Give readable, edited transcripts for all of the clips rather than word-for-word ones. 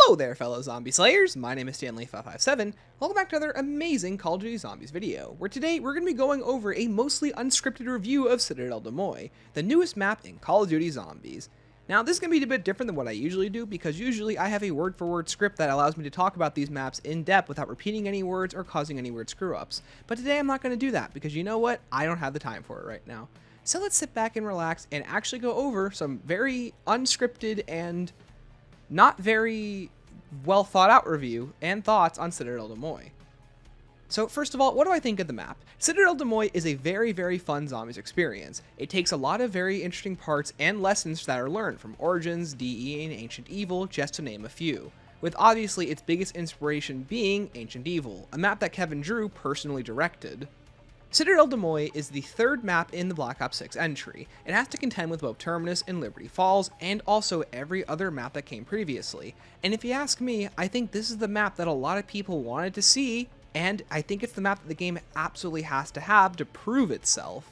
Hello there, fellow zombie slayers. My name is Stanley557. Welcome back to another amazing Call of Duty Zombies video, where today we're going to be going over a mostly unscripted review of Citadelle Des Morts, the newest map in Call of Duty Zombies. Now, this is going to be a bit different than what I usually do, because usually I have a word-for-word script that allows me to talk about these maps in depth without repeating any words or causing any weird screw-ups. But today I'm not going to do that, because you know what? I don't have the time for it right now. So let's sit back and relax and actually go over some very unscripted and not very well thought out review and thoughts on Citadelle Des Morts. So first of all, what do I think of the map? Citadelle Des Morts is a very, very fun zombies experience. It takes a lot of very interesting parts and lessons that are learned from Origins, DE, and Ancient Evil, just to name a few, with obviously its biggest inspiration being Ancient Evil, a map that Kevin Drew personally directed. Citadelle Des Morts is the third map in the Black Ops 6 entry. It has to contend with both Terminus and Liberty Falls, and also every other map that came previously. And if you ask me, I think this is the map that a lot of people wanted to see, and I think it's the map that the game absolutely has to have to prove itself.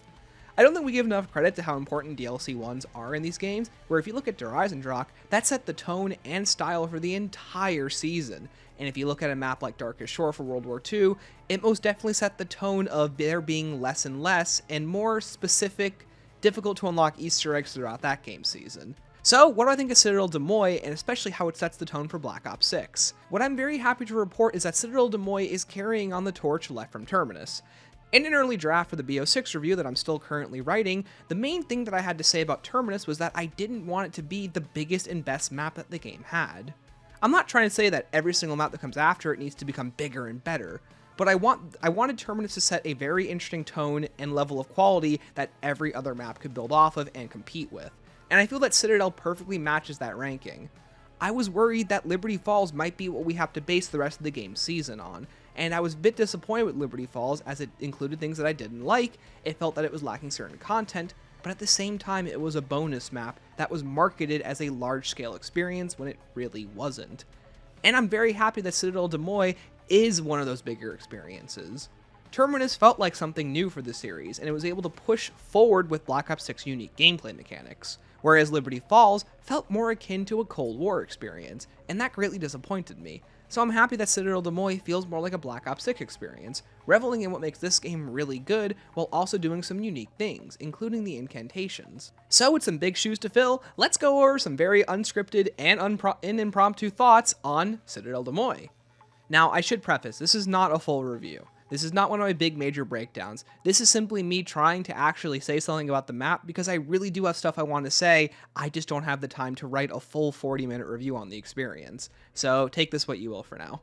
I don't think we give enough credit to how important DLC 1s are in these games, where if you look at Horizon, that set the tone and style for the entire season. And if you look at a map like Darkest Shore for World War II, it most definitely set the tone of there being less and less, and more specific, difficult to unlock Easter eggs throughout that game season. So, what do I think of Citadelle Des Morts, and especially how it sets the tone for Black Ops 6? What I'm very happy to report is that Citadelle Des Morts is carrying on the torch left from Terminus. In an early draft for the BO6 review that I'm still currently writing, the main thing that I had to say about Terminus was that I didn't want it to be the biggest and best map that the game had. I'm not trying to say that every single map that comes after it needs to become bigger and better, but I wanted Terminus to set a very interesting tone and level of quality that every other map could build off of and compete with, and I feel that Citadel perfectly matches that ranking. I was worried that Liberty Falls might be what we have to base the rest of the game's season on, and I was a bit disappointed with Liberty Falls as it included things that I didn't like. It felt that it was lacking certain content, but at the same time it was a bonus map that was marketed as a large-scale experience when it really wasn't. And I'm very happy that Citadelle Des Morts is one of those bigger experiences. Terminus felt like something new for the series, and it was able to push forward with Black Ops 6 unique gameplay mechanics, whereas Liberty Falls felt more akin to a Cold War experience, and that greatly disappointed me. So I'm happy that Citadelle Des Morts feels more like a Black Ops 6 experience, reveling in what makes this game really good, while also doing some unique things, including the incantations. So with some big shoes to fill, let's go over some very unscripted and impromptu thoughts on Citadelle Des Morts. Now, I should preface, this is not a full review. This is not one of my big major breakdowns. This is simply me trying to actually say something about the map, because I really do have stuff I want to say, I just don't have the time to write a full 40-minute review on the experience. So take this what you will for now.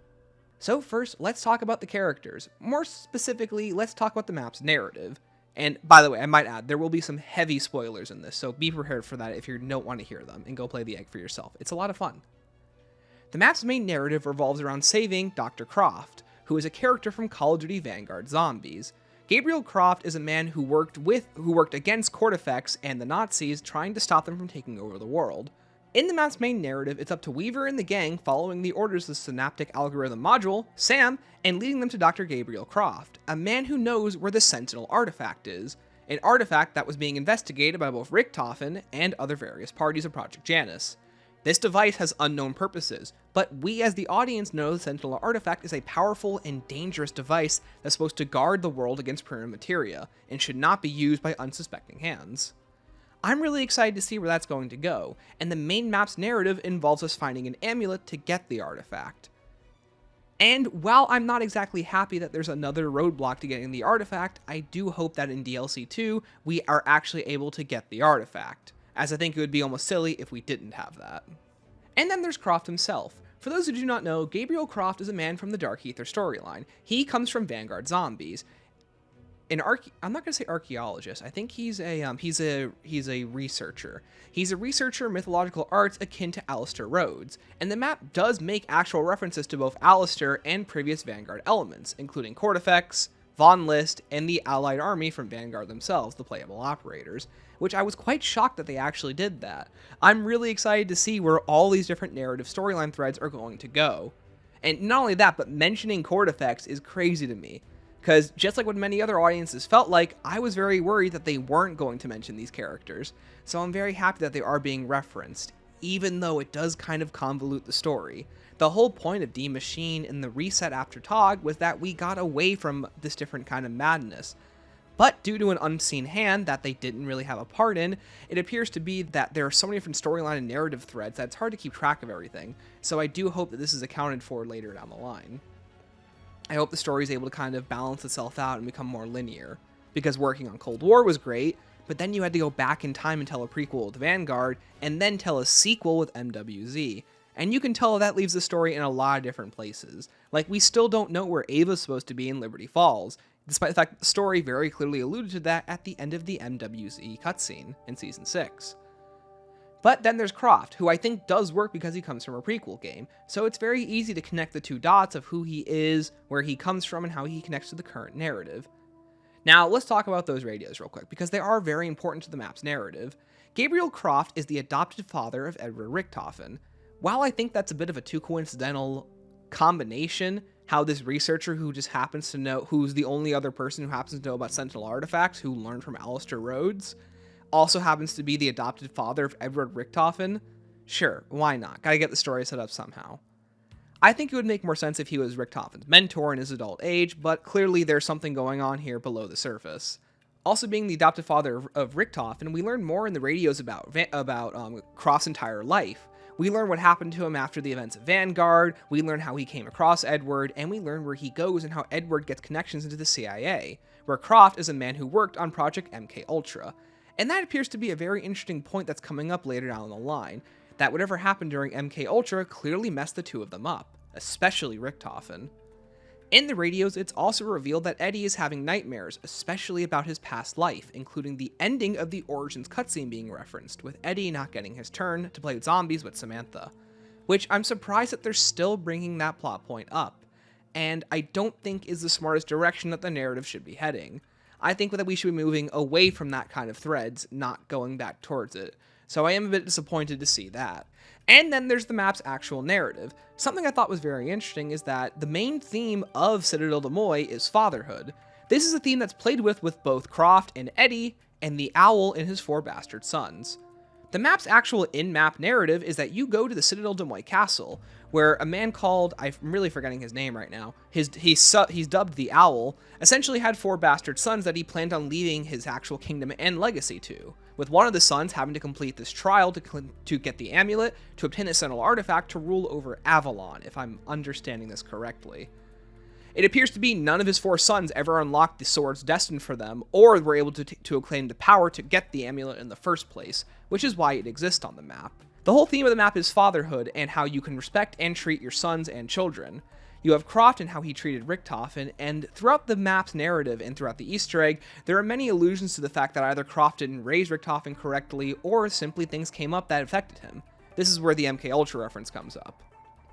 So first, let's talk about the characters. More specifically, let's talk about the map's narrative. And by the way, I might add, there will be some heavy spoilers in this, so be prepared for that if you don't want to hear them, and go play the egg for yourself. It's a lot of fun. The map's main narrative revolves around saving Dr. Croft, who is a character from Call of Duty Vanguard Zombies. Gabriel Croft is a man who worked against Cortifex and the Nazis, trying to stop them from taking over the world. In the map's main narrative, it's up to Weaver and the gang following the orders of the Synaptic Algorithm Module, SAM, and leading them to Dr. Gabriel Croft, a man who knows where the Sentinel artifact is, an artifact that was being investigated by both Richtofen and other various parties of Project Janus. This device has unknown purposes, but we as the audience know the Sentinel artifact is a powerful and dangerous device that's supposed to guard the world against primitive materia, and should not be used by unsuspecting hands. I'm really excited to see where that's going to go, and the main map's narrative involves us finding an amulet to get the artifact. And while I'm not exactly happy that there's another roadblock to getting the artifact, I do hope that in DLC 2, we are actually able to get the artifact, as I think it would be almost silly if we didn't have that. And then there's Croft himself. For those who do not know, Gabriel Croft is a man from the Dark Aether storyline. He comes from Vanguard Zombies. I'm not going to say archaeologist. I think he's a researcher. He's a researcher in mythological arts akin to Alistair Rhodes, and the map does make actual references to both Alistair and previous Vanguard elements, including Cortifex, Von List, and the Allied army from Vanguard themselves, the playable operators, which I was quite shocked that they actually did that. I'm really excited to see where all these different narrative storyline threads are going to go. And not only that, but mentioning Cortifex is crazy to me, because just like what many other audiences felt like, I was very worried that they weren't going to mention these characters, so I'm very happy that they are being referenced, even though it does kind of convolute the story. The whole point of D Machine and the reset after Tog was that we got away from this different kind of madness. But due to an unseen hand that they didn't really have a part in, it appears to be that there are so many different storyline and narrative threads that it's hard to keep track of everything, so I do hope that this is accounted for later down the line. I hope the story is able to kind of balance itself out and become more linear, because working on Cold War was great, but then you had to go back in time and tell a prequel with Vanguard, and then tell a sequel with MWZ, and you can tell that leaves the story in a lot of different places. Like, we still don't know where Ava's supposed to be in Liberty Falls, despite the fact that the story very clearly alluded to that at the end of the MWZ cutscene in Season 6. But then there's Croft, who I think does work because he comes from a prequel game, so it's very easy to connect the two dots of who he is, where he comes from, and how he connects to the current narrative. Now, let's talk about those radios real quick, because they are very important to the map's narrative. Gabriel Croft is the adopted father of Edward Richtofen. While I think that's a bit of a too coincidental combination, how this researcher who just happens to know, who's the only other person who happens to know about Sentinel artifacts, who learned from Alistair Rhodes, also happens to be the adopted father of Edward Richtofen. Sure, why not? Gotta get the story set up somehow. I think it would make more sense if he was Richtofen's mentor in his adult age, but clearly there's something going on here below the surface. Also, being the adopted father of Richtofen, we learn more in the radios about Croft's entire life. We learn what happened to him after the events of Vanguard, we learn how he came across Edward, and we learn where he goes and how Edward gets connections into the CIA, where Croft is a man who worked on Project MK-Ultra. And that appears to be a very interesting point that's coming up later down the line, that whatever happened during MK-Ultra clearly messed the two of them up, especially Richtofen. In the radios, it's also revealed that Eddie is having nightmares, especially about his past life, including the ending of the Origins cutscene being referenced, with Eddie not getting his turn to play with zombies with Samantha, which I'm surprised that they're still bringing that plot point up, and I don't think is the smartest direction that the narrative should be heading. I think that we should be moving away from that kind of threads, not going back towards it, so I am a bit disappointed to see that. And then there's the map's actual narrative. Something I thought was very interesting is that the main theme of Citadelle Des Morts is fatherhood. This is a theme that's played with both Croft and Eddie, and the owl and his 4 bastard sons. The map's actual in-map narrative is that you go to the Citadelle Des Morts castle, where a man called, I'm really forgetting his name right now, he's dubbed the Owl, essentially had 4 bastard sons that he planned on leaving his actual kingdom and legacy to, with one of the sons having to complete this trial to get the amulet, to obtain the Sentinel artifact to rule over Avalon, if I'm understanding this correctly. It appears to be none of his 4 sons ever unlocked the swords destined for them, or were able to acclaim the power to get the amulet in the first place, which is why it exists on the map. The whole theme of the map is fatherhood, and how you can respect and treat your sons and children. You have Croft and how he treated Richtofen, and throughout the map's narrative and throughout the Easter egg, there are many allusions to the fact that either Croft didn't raise Richtofen correctly, or simply things came up that affected him. This is where the MK-Ultra reference comes up.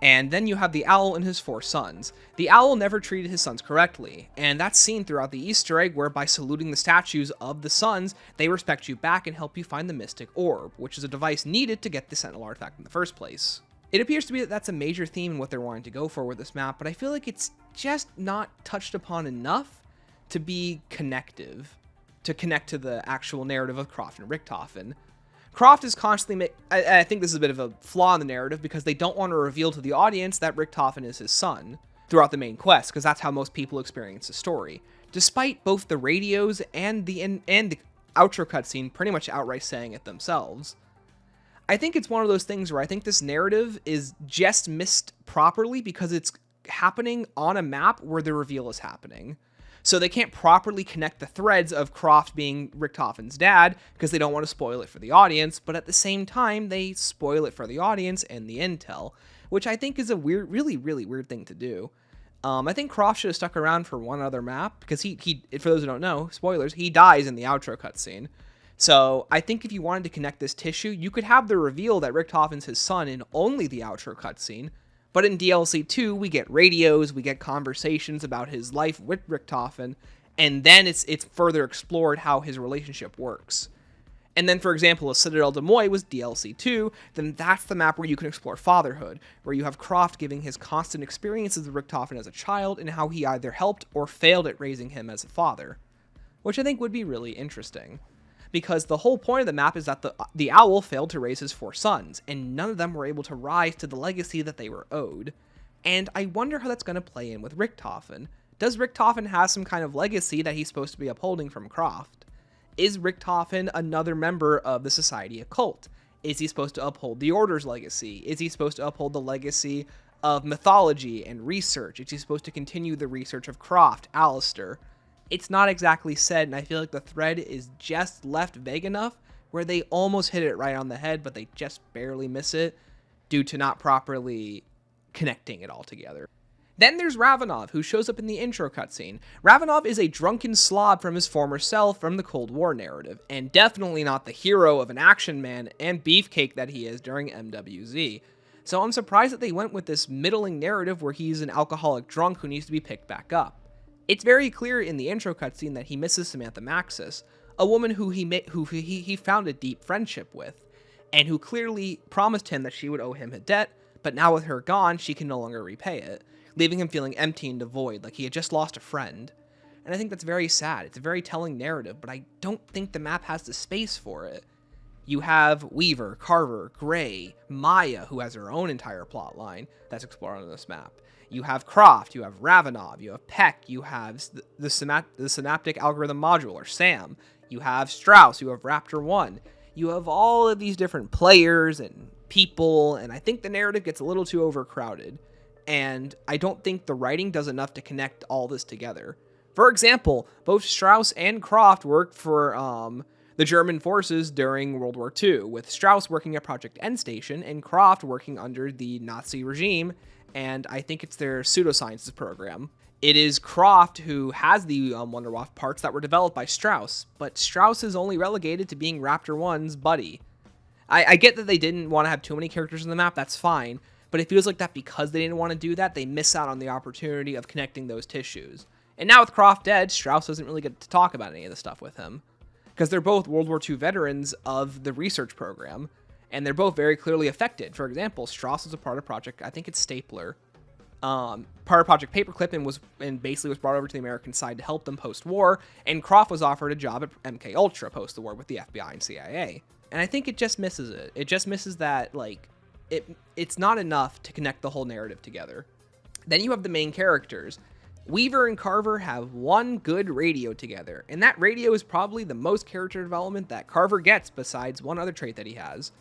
And then you have the Owl and his 4 sons. The Owl never treated his sons correctly, and that's seen throughout the Easter egg where by saluting the statues of the sons, they respect you back and help you find the Mystic Orb, which is a device needed to get the Sentinel artifact in the first place. It appears to be that that's a major theme in what they're wanting to go for with this map, but I feel like it's just not touched upon enough to be connective, to connect to the actual narrative of Croft and Richtofen. Croft is constantly I think this is a bit of a flaw in the narrative because they don't want to reveal to the audience that Richtofen is his son throughout the main quest, because that's how most people experience the story. Despite both the radios and the outro cutscene pretty much outright saying it themselves. I think it's one of those things where I think this narrative is just missed properly because it's happening on a map where the reveal is happening. So they can't properly connect the threads of Croft being Richtofen's dad because they don't want to spoil it for the audience, but at the same time, they spoil it for the audience and the intel, which I think is a really weird thing to do. I think Croft should have stuck around for one other map because he for those who don't know, spoilers, he dies in the outro cutscene. So I think if you wanted to connect this tissue, you could have the reveal that Richtofen's his son in only the outro cutscene. But in DLC 2, we get radios, we get conversations about his life with Richtofen, and then it's further explored how his relationship works. And then, for example, if Citadelle Des Morts was DLC 2, then that's the map where you can explore fatherhood, where you have Croft giving his constant experiences with Richtofen as a child and how he either helped or failed at raising him as a father, which I think would be really interesting. because the whole point of the map is that the owl failed to raise his 4 sons, and none of them were able to rise to the legacy that they were owed. And I wonder how that's going to play in with Richthofen. Does Richthofen have some kind of legacy that he's supposed to be upholding from Croft? Is Richthofen another member of the Society Occult? Is he supposed to uphold the Order's legacy? Is he supposed to uphold the legacy of mythology and research? Is he supposed to continue the research of Croft, Alistair? It's not exactly said, and I feel like the thread is just left vague enough where they almost hit it right on the head, but they just barely miss it due to not properly connecting it all together. Then there's Ravenov, who shows up in the intro cutscene. Ravenov is a drunken slob from his former self from the Cold War narrative, and definitely not the hero of an action man and beefcake that he is during MWZ. So I'm surprised that they went with this middling narrative where he's an alcoholic drunk who needs to be picked back up. It's very clear in the intro cutscene that he misses Samantha Maxis, a woman who he found a deep friendship with, and who clearly promised him that she would owe him a debt, but now with her gone, she can no longer repay it, leaving him feeling empty and devoid, like he had just lost a friend. And I think that's very sad. It's a very telling narrative, but I don't think the map has the space for it. You have Weaver, Carver, Gray, Maya, who has her own entire plot line that's explored on this map. You have Croft, you have Ravenov, you have Peck, you have the Synaptic Algorithm Module, or SAM. You have Strauss, you have Raptor 1. You have all of these different players and people, and I think the narrative gets a little too overcrowded. And I don't think the writing does enough to connect all this together. For example, both Strauss and Croft worked for the German forces during World War II, with Strauss working at Project Endstation and Croft working under the Nazi regime, and I think it's their pseudosciences program. It is Croft who has the Wunderwaffe parts that were developed by Strauss, but Strauss is only relegated to being Raptor 1's buddy. I get that they didn't want to have too many characters in the map, that's fine, but it feels like that because they didn't want to do that, they miss out on the opportunity of connecting those tissues. And now with Croft dead, Strauss doesn't really get to talk about any of the stuff with him, because they're both World War II veterans of the research program, and they're both very clearly affected. For example, Strauss was a part of Project, I think it's Stapler, part of Project Paperclip, and basically was brought over to the American side to help them post-war, and Croft was offered a job at MK Ultra post the war with the FBI and CIA. And I think it just misses it. It just misses that, like, it's not enough to connect the whole narrative together. Then you have the main characters. Weaver and Carver have one good radio together, and that radio is probably the most character development that Carver gets besides one other trait that he has.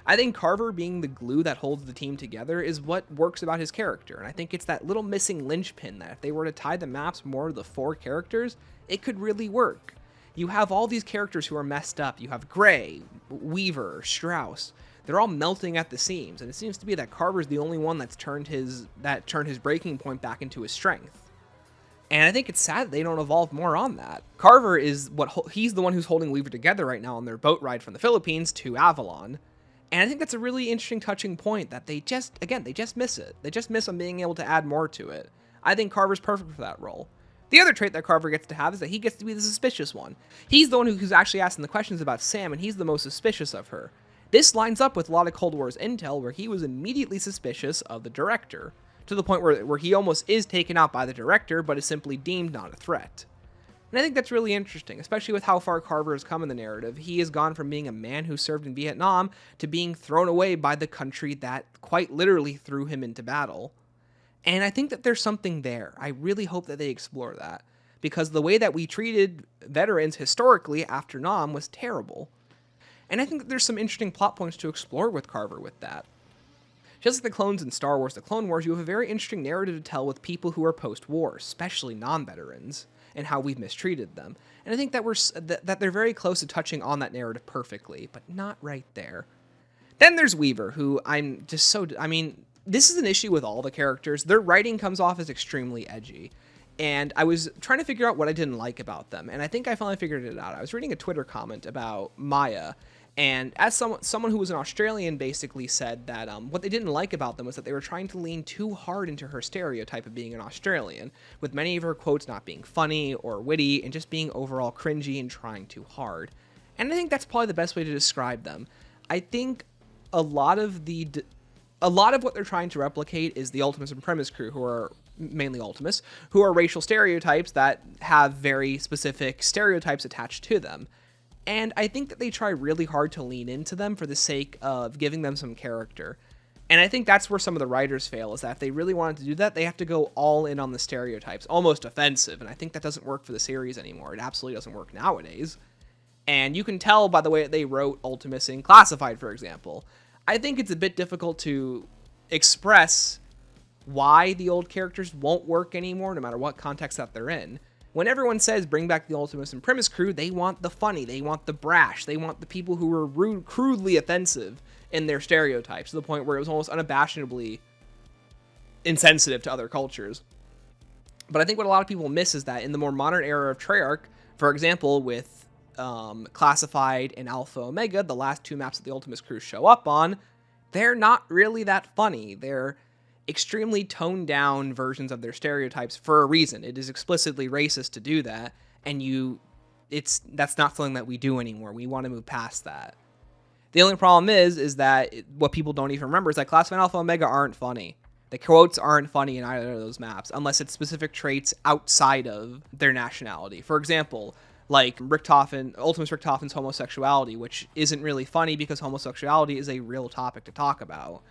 I think Carver being the glue that holds the team together is what works about his character, and I think it's that little missing linchpin that if they were to tie the maps more to the 4 characters, it could really work. You have all these characters who are messed up. You have Gray, Weaver, Strauss. They're all melting at the seams, and it seems to be that Carver's the only one that's turned his breaking point back into his strength. And I think it's sad that they don't evolve more on that. Carver is he's the one who's holding Weaver together right now on their boat ride from the Philippines to Avalon. And I think that's a really interesting, touching point that they just miss it. They just miss on being able to add more to it. I think Carver's perfect for that role. The other trait that Carver gets to have is that he gets to be the suspicious one. He's the one who's actually asking the questions about Sam, and he's the most suspicious of her. This lines up with a lot of Cold War's intel, where he was immediately suspicious of the director, to the point where he almost is taken out by the director, but is simply deemed not a threat. And I think that's really interesting, especially with how far Carver has come in the narrative. He has gone from being a man who served in Vietnam to being thrown away by the country that quite literally threw him into battle. And I think that there's something there. I really hope that they explore that, because the way that we treated veterans historically after Nam was terrible. And I think that there's some interesting plot points to explore with Carver with that. Just like the clones in Star Wars: The Clone Wars, you have a very interesting narrative to tell with people who are post-war, especially non-veterans, and how we've mistreated them. And I think that they're very close to touching on that narrative perfectly, but not right there. Then there's Weaver, who this is an issue with all the characters. Their writing comes off as extremely edgy. And I was trying to figure out what I didn't like about them, and I think I finally figured it out. I was reading a Twitter comment about Maya, and as someone who was an Australian basically said that what they didn't like about them was that they were trying to lean too hard into her stereotype of being an Australian, with many of her quotes not being funny or witty, and just being overall cringy and trying too hard. And I think that's probably the best way to describe them. I think a lot of what they're trying to replicate is the Ultimus and Premise crew, who are mainly Ultimus, who are racial stereotypes that have very specific stereotypes attached to them. And I think that they try really hard to lean into them for the sake of giving them some character. And I think that's where some of the writers fail, is that if they really wanted to do that, they have to go all in on the stereotypes, almost offensive. And I think that doesn't work for the series anymore. It absolutely doesn't work nowadays. And you can tell by the way that they wrote Ultimus in Classified, for example. I think it's a bit difficult to express why the old characters won't work anymore, no matter what context that they're in. When everyone says bring back the Ultimus and Primus crew, they want the funny, they want the brash, they want the people who are rude, crudely offensive in their stereotypes, to the point where it was almost unabashedly insensitive to other cultures. But I think what a lot of people miss is that in the more modern era of Treyarch, for example, with Classified and Alpha Omega, the last two maps that the Ultimus crew show up on, they're not really that funny. They're extremely toned down versions of their stereotypes for a reason. It is explicitly racist to do that, and that's not something that we do anymore. We want to move past that. The only problem is that what people don't even remember is that Classified and Alpha Omega aren't funny. The quotes aren't funny in either of those maps, unless it's specific traits outside of their nationality. For example, like Ultimus Richtofen's homosexuality, which isn't really funny because homosexuality is a real topic to talk about.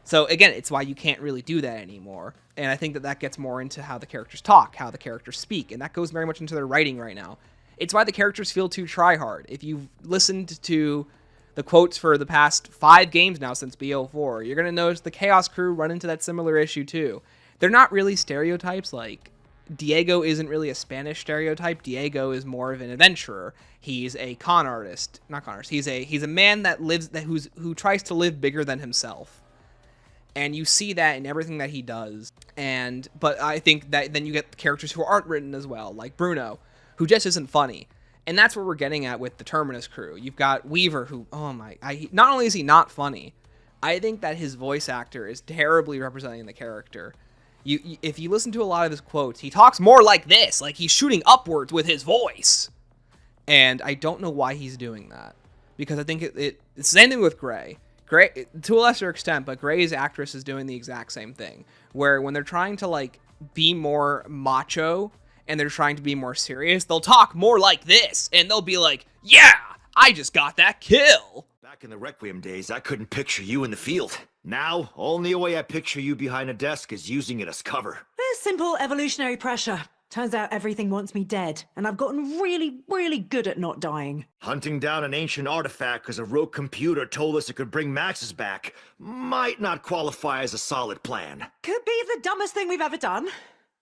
So again, it's why you can't really do that anymore. And I think that gets more into how the characters talk, how the characters speak, and that goes very much into their writing right now. It's why the characters feel too try-hard. If you've listened to the quotes for the past 5 games now since BO4, you're going to notice the Chaos crew run into that similar issue too. They're not really stereotypes. Like, Diego isn't really a Spanish stereotype. Diego is more of an adventurer. He's a con artist. Not con artist. He's a man who tries to live bigger than himself. And you see that in everything that he does. But I think that then you get characters who aren't written as well, like Bruno, who just isn't funny. And that's what we're getting at with the Terminus crew. You've got Weaver, who, not only is he not funny, I think that his voice actor is terribly representing the character. If you listen to a lot of his quotes, he talks more like this, like he's shooting upwards with his voice. And I don't know why he's doing that. Because I think it's the same thing with Gray. Gray, to a lesser extent, but Gray's actress is doing the exact same thing. Where when they're trying to, like, be more macho and they're trying to be more serious, they'll talk more like this. And they'll be like, yeah, I just got that kill. Back in the Requiem days, I couldn't picture you in the field. Now, only way I picture you behind a desk is using it as cover. There's simple evolutionary pressure. Turns out everything wants me dead, and I've gotten really, really good at not dying. Hunting down an ancient artifact because a rogue computer told us it could bring Max's back might not qualify as a solid plan. Could be the dumbest thing we've ever done.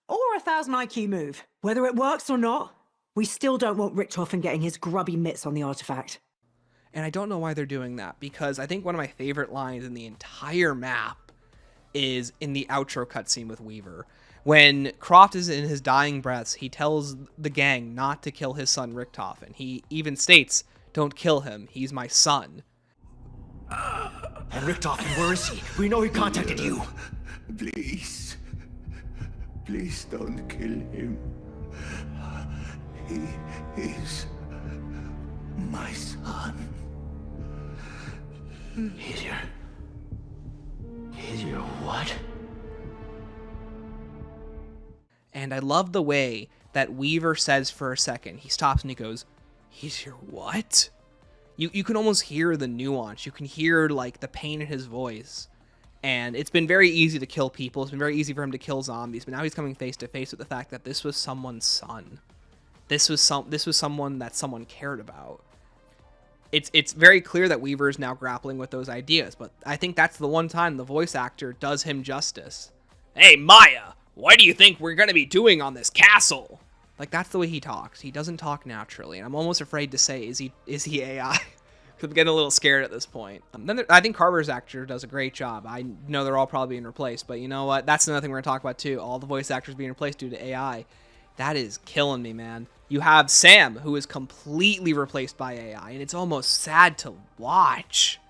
Or a 1,000 IQ move. Whether it works or not, we still don't want Richthofen getting his grubby mitts on the artifact. And I don't know why they're doing that, because I think one of my favorite lines in the entire map is in the outro cutscene with Weaver. When Croft is in his dying breaths, he tells the gang not to kill his son Richthofen. He even states, "Don't kill him, he's my son." And Richthofen, where is he? We know he contacted you. Please. Please don't kill him. He is my son. He's your what? And I love the way that Weaver says for a second, he stops and he goes, "He's your what?" You can almost hear the nuance. You can hear, like, the pain in his voice. And it's been very easy to kill people. It's been very easy for him to kill zombies. But now he's coming face to face with the fact that this was someone's son. This was someone that someone cared about. It's very clear that Weaver is now grappling with those ideas. But I think that's the one time the voice actor does him justice. "Hey, Maya! What do you think we're going to be doing on this castle?" Like, that's the way he talks. He doesn't talk naturally. And I'm almost afraid to say, is he AI? Because I'm getting a little scared at this point. I think Carver's actor does a great job. I know they're all probably being replaced. But you know what? That's another thing we're going to talk about, too. All the voice actors being replaced due to AI. That is killing me, man. You have Sam, who is completely replaced by AI. And it's almost sad to watch.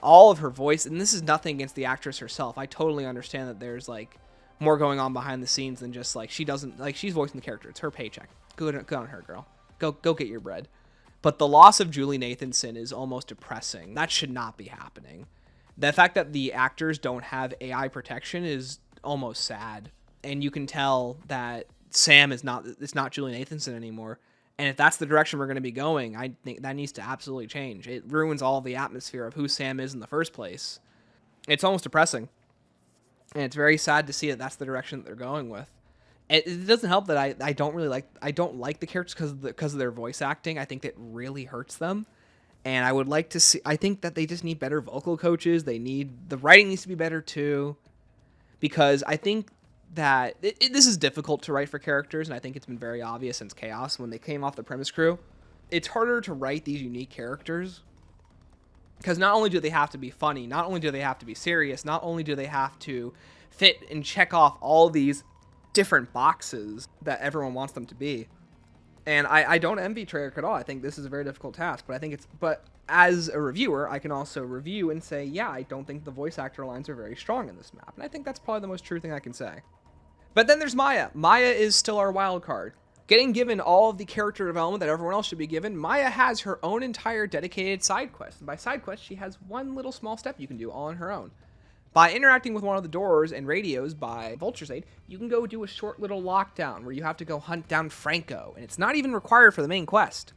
All of her voice. And this is nothing against the actress herself. I totally understand that there's, like, more going on behind the scenes than just, like, she's voicing the character. It's her paycheck. Good on her, girl. Go get your bread. But the loss of Julie Nathanson is almost depressing. That should not be happening. The fact that the actors don't have AI protection is almost sad. And you can tell that Sam it's not Julie Nathanson anymore. And if that's the direction we're going to be going, I think that needs to absolutely change. It ruins all the atmosphere of who Sam is in the first place. It's almost depressing. And it's very sad to see that that's the direction that they're going with. It doesn't help that I don't like the characters because of their voice acting. I think that really hurts them. And I would like to see, I think that they just need better vocal coaches. The writing needs to be better too. Because I think that this is difficult to write for characters, and I think it's been very obvious since Chaos when they came off the premise crew. It's harder to write these unique characters because not only do they have to be funny, not only do they have to be serious, not only do they have to fit and check off all these different boxes that everyone wants them to be. And I don't envy Treyarch at all. I think this is a very difficult task, but as a reviewer, I can also review and say, yeah, I don't think the voice actor lines are very strong in this map. And I think that's probably the most true thing I can say. But then there's Maya. Maya is still our wild card. Getting given all of the character development that everyone else should be given, Maya has her own entire dedicated side quest. And by side quest, she has one little small step you can do all on her own. By interacting with one of the doors and radios by Vulture's aid, you can go do a short little lockdown where you have to go hunt down Franco, and it's not even required for the main quest.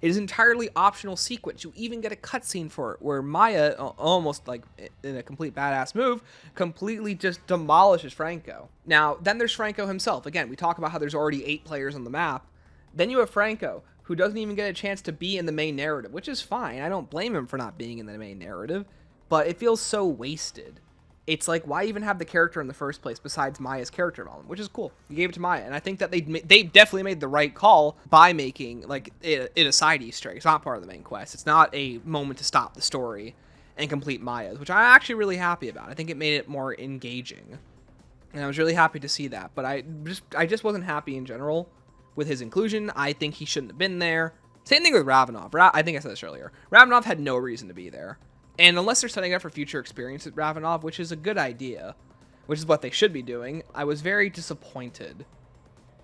It is entirely optional sequence. You even get a cutscene for it where Maya, almost like in a complete badass move, completely just demolishes Franco. Now, then there's Franco himself. Again, we talk about how there's already 8 players on the map. Then you have Franco, who doesn't even get a chance to be in the main narrative, which is fine. I don't blame him for not being in the main narrative. But it feels so wasted. It's like, why even have the character in the first place besides Maya's character development, which is cool. You gave it to Maya, and I think that they definitely made the right call by making like it a side Easter egg. It's not part of the main quest. It's not a moment to stop the story and complete Maya's, which I'm actually really happy about. I think it made it more engaging, and I was really happy to see that. But I just wasn't happy in general with his inclusion. I think he shouldn't have been there. Same thing with Ravenov. I think I said this earlier. Ravenov had no reason to be there. And unless they're setting up for future experience at Ravenov, which is a good idea, which is what they should be doing, I was very disappointed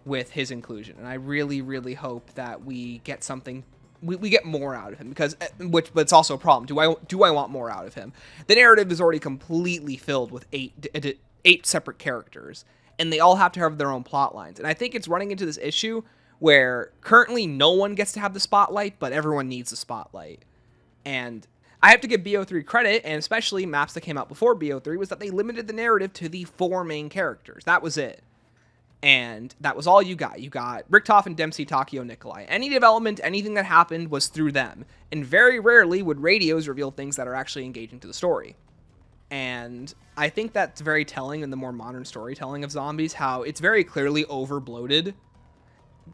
with his inclusion. And I really, really hope that we get something, we get more out of him, because, but it's also a problem. Do I want more out of him? The narrative is already completely filled with eight separate characters, and they all have to have their own plot lines. And I think it's running into this issue where currently no one gets to have the spotlight, but everyone needs the spotlight. And I have to give BO3 credit, and especially maps that came out before BO3, was that they limited the narrative to the 4 main characters. That was it. And that was all you got. You got Richtof and Dempsey, Takio, Nikolai. Any development, anything that happened was through them. And very rarely would radios reveal things that are actually engaging to the story. And I think that's very telling in the more modern storytelling of zombies, how it's very clearly over-bloated.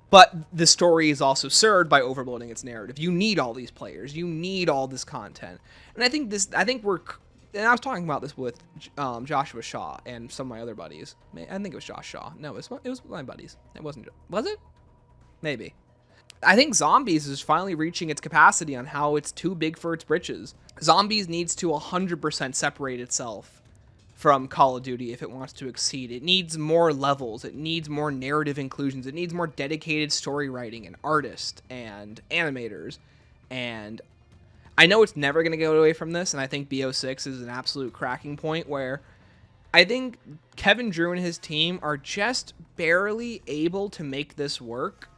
But the story is also served by overloading its narrative. You need all these players. You need all this content. And I think and I was talking about this with Joshua Shaw and some of my other buddies. I think it was Josh Shaw. No, it was my buddies. It wasn't. Was it? Maybe. I think Zombies is finally reaching its capacity on how it's too big for its britches. Zombies needs to 100% separate itself from Call of Duty if it wants to exceed. It needs more levels. It needs more narrative inclusions. It needs more dedicated story writing and artists and animators. And I know it's never going to go away from this, and I think BO6 is an absolute cracking point where I think Kevin Drew and his team are just barely able to make this work.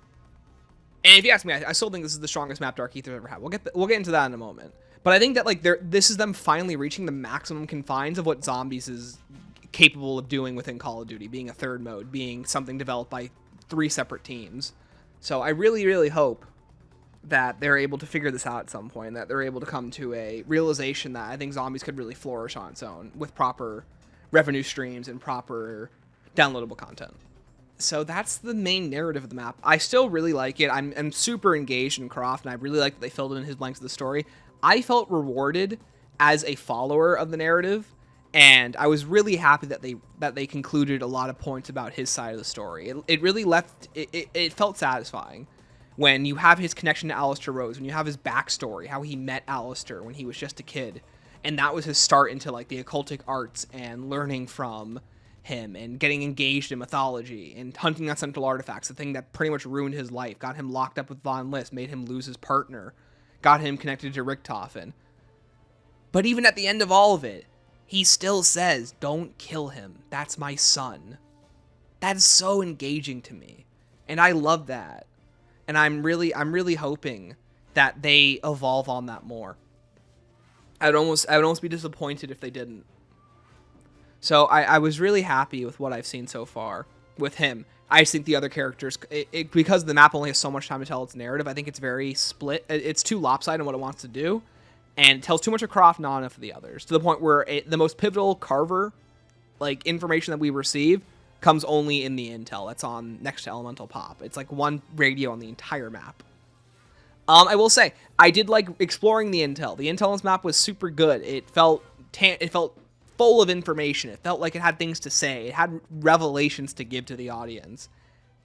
And if you ask me, I still think this is the strongest map Dark Aether's ever had. We'll get into that in a moment. But I think that like this is them finally reaching the maximum confines of what Zombies is capable of doing within Call of Duty, being a third mode, being something developed by 3 separate teams. So I really, really hope that they're able to figure this out at some point, that they're able to come to a realization that I think Zombies could really flourish on its own with proper revenue streams and proper downloadable content. So that's the main narrative of the map. I still really like it. I'm super engaged in Croft, and I really like that they filled in his blanks of the story. I felt rewarded as a follower of the narrative, and I was really happy that they concluded a lot of points about his side of the story. It really left it felt satisfying when you have his connection to Alistair Rose, when you have his backstory, how he met Alistair when he was just a kid, and that was his start into like the occultic arts and learning from him and getting engaged in mythology and hunting on central artifacts, the thing that pretty much ruined his life, got him locked up with Von List, made him lose his partner, got him connected to Richtofen. But even at the end of all of it, he still says, "Don't kill him. That's my son." That's so engaging to me. And I love that. And I'm really hoping that they evolve on that more. I would almost be disappointed if they didn't. So I was really happy with what I've seen so far with him. I just think the other characters, because the map only has so much time to tell its narrative, I think it's very split. It's too lopsided in what it wants to do, and it tells too much of Croft, not enough of the others, to the point where the most pivotal Carver like information that we receive comes only in the intel that's on next to Elemental Pop. It's like one radio on the entire map. I will say, I did like exploring the intel. The intel on this map was super good. It felt full of information. It felt like it had things to say. It had revelations to give to the audience.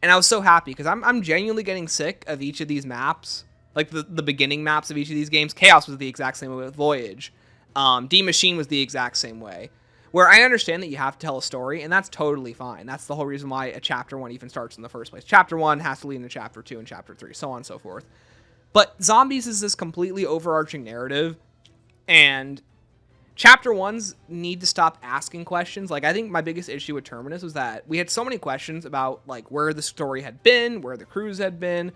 And I was so happy, because I'm genuinely getting sick of each of these maps. Like the beginning maps of each of these games. Chaos was the exact same way with Voyage. D Machine was the exact same way. Where I understand that you have to tell a story, and that's totally fine. That's the whole reason why a Chapter 1 even starts in the first place. Chapter 1 has to lead into Chapter 2 and Chapter 3, so on and so forth. But Zombies is this completely overarching narrative, and Chapter 1s need to stop asking questions. Like, I think my biggest issue with Terminus was that we had so many questions about, like, where the story had been, where the crews had been,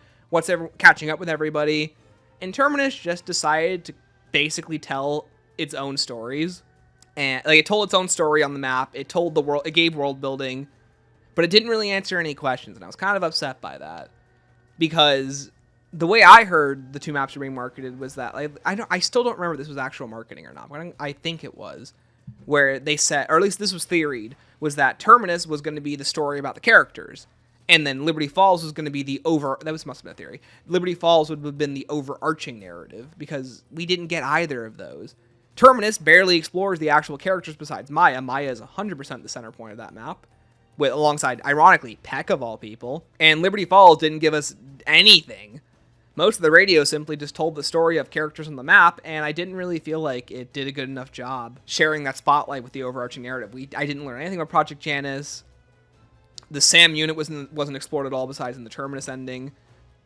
catching up with everybody, and Terminus just decided to basically tell its own stories. And like, it told its own story on the map. It told the world. It gave world building, but it didn't really answer any questions. And I was kind of upset by that, because the way I heard the two maps were being marketed was that, like, I still don't remember if this was actual marketing or not. But I think it was, where they said, or at least this was theoried, was that Terminus was going to be the story about the characters, and then Liberty Falls was going to be must have been a theory. Liberty Falls would have been the overarching narrative, because we didn't get either of those. Terminus barely explores the actual characters besides Maya. Maya is 100% the center point of that map, alongside, ironically, Peck of all people. And Liberty Falls didn't give us anything. Most of the radio simply just told the story of characters on the map, and I didn't really feel like it did a good enough job sharing that spotlight with the overarching narrative. I didn't learn anything about Project Janus. The SAM unit wasn't explored at all besides in the Terminus ending.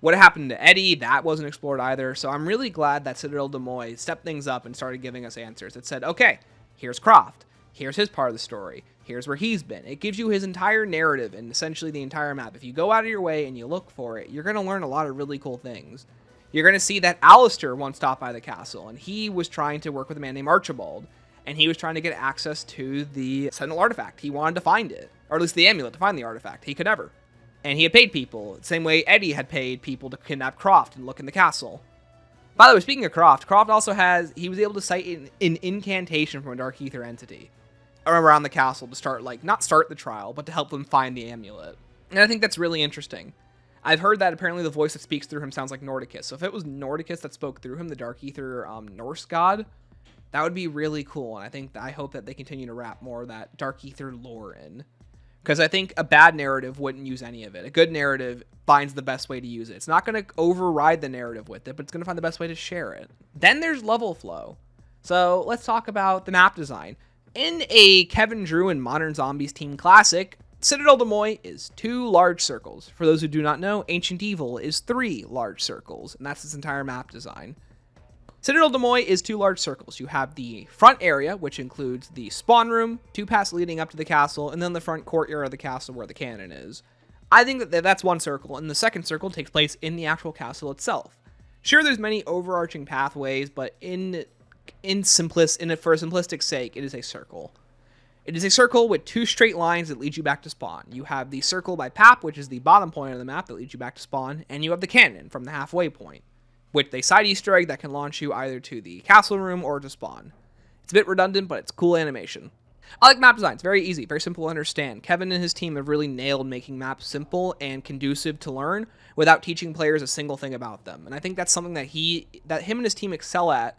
What happened to Eddie, that wasn't explored either. So I'm really glad that Citadelle Des Morts stepped things up and started giving us answers. It said, okay, here's Croft. Here's his part of the story. Here's where he's been. It gives you his entire narrative and essentially the entire map. If you go out of your way and you look for it, you're going to learn a lot of really cool things. You're going to see that Alistair once stopped by the castle, and he was trying to work with a man named Archibald, and he was trying to get access to the Sentinel artifact. He wanted to find it, or at least the amulet to find the artifact. He could never. And he had paid people, the same way Eddie had paid people to kidnap Croft and look in the castle. By the way, speaking of Croft also he was able to cite an incantation from a Dark Aether entity around the castle to start, like, not start the trial, but to help them find the amulet. And I think that's really interesting. I've heard that apparently the voice that speaks through him sounds like Nordicus. So if it was Nordicus that spoke through him, the Dark Aether Norse god, that would be really cool. And I hope that they continue to wrap more of that Dark Aether lore in. Because I think a bad narrative wouldn't use any of it. A good narrative finds the best way to use it. It's not going to override the narrative with it, but it's going to find the best way to share it. Then there's level flow. So let's talk about the map design. In a Kevin Drew and Modern Zombies team classic, Citadelle Des Morts is 2 large circles. For those who do not know, Ancient Evil is 3 large circles, and that's its entire map design. Citadelle Des Morts is 2 large circles. You have the front area, which includes the spawn room, 2 paths leading up to the castle, and then the front courtyard of the castle where the cannon is. I think that that's 1 circle, and the second circle takes place in the actual castle itself. Sure, there's many overarching pathways, but for simplistic sake, it is a circle. It is a circle with 2 straight lines that lead you back to spawn. You have the circle by Pap, which is the bottom point of the map that leads you back to spawn, and you have the cannon from the halfway point, with a side Easter egg that can launch you either to the castle room or to spawn. It's a bit redundant, but it's cool animation. I like map design. It's very easy, very simple to understand. Kevin and his team have really nailed making maps simple and conducive to learn without teaching players a single thing about them. And I think that's something that him and his team excel at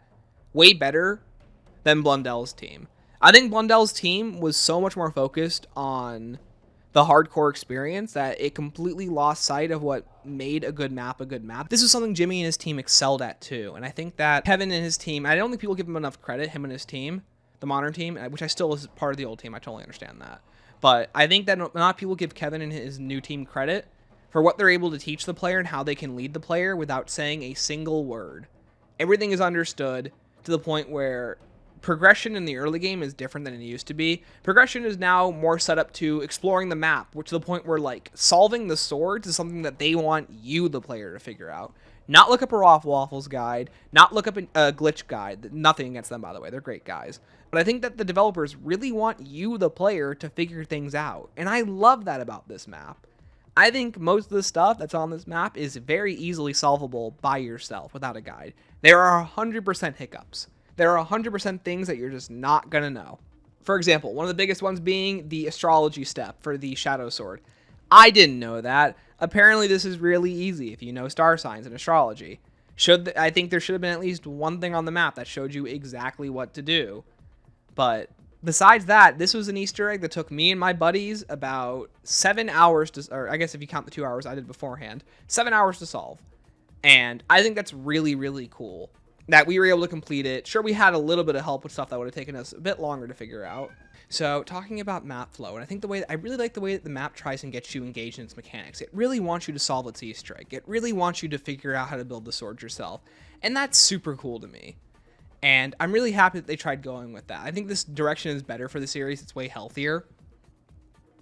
way better than Blundell's team. I think Blundell's team was so much more focused on the hardcore experience that it completely lost sight of what made a good map a good map. This is something Jimmy and his team excelled at too. And I think that Kevin and his team, I don't think people give him enough credit, him and his team, the modern team, which I still was part of the old team. I totally understand that. But I think that not people give Kevin and his new team credit for what they're able to teach the player and how they can lead the player without saying a single word. Everything is understood to the point where progression in the early game is different than it used to be. Progression is now more set up to exploring the map, which to the point where, like, solving the swords is something that they want you, the player, to figure out. Not look up a Waffles guide, not look up a glitch guide. Nothing against them, by the way. They're great guys. But I think that the developers really want you, the player, to figure things out. And I love that about this map. I think most of the stuff that's on this map is very easily solvable by yourself without a guide. There are 100% hiccups. There are 100% things that you're just not going to know. For example, one of the biggest ones being the astrology step for the Shadow Sword. I didn't know that. Apparently this is really easy if you know star signs and astrology. I think there should have been at least one thing on the map that showed you exactly what to do. But besides that, this was an Easter egg that took me and my buddies about 7 hours to, or I guess if you count the 2 hours I did beforehand, 7 hours to solve. And I think that's really, really cool that we were able to complete it. Sure, we had a little bit of help with stuff that would have taken us a bit longer to figure out. So talking about map flow, and I think I really like the way that the map tries and gets you engaged in its mechanics. It really wants you to solve its Easter egg. It really wants you to figure out how to build the sword yourself. And that's super cool to me. And I'm really happy that they tried going with that. I think this direction is better for the series. It's way healthier.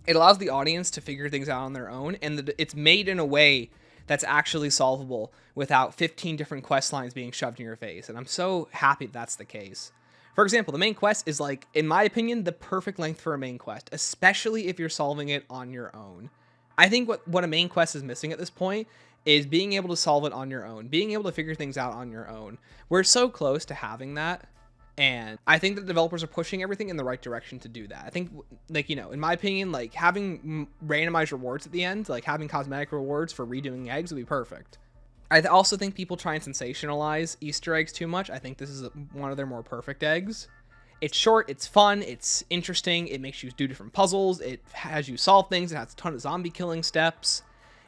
It allows the audience to figure things out on their own, and it's made in a way that's actually solvable without 15 different quest lines being shoved in your face. And I'm so happy that's the case. For example, the main quest is, like, in my opinion, the perfect length for a main quest, especially if you're solving it on your own. I think what a main quest is missing at this point is being able to solve it on your own, being able to figure things out on your own. We're so close to having that, and I think that developers are pushing everything in the right direction to do that. I think, like, you know, in my opinion, like, having randomized rewards at the end, like having cosmetic rewards for redoing eggs would be perfect. I also think people try and sensationalize Easter eggs too much. I think this is one of their more perfect eggs. It's short, it's fun, it's interesting, it makes you do different puzzles, it has you solve things, it has a ton of zombie killing steps.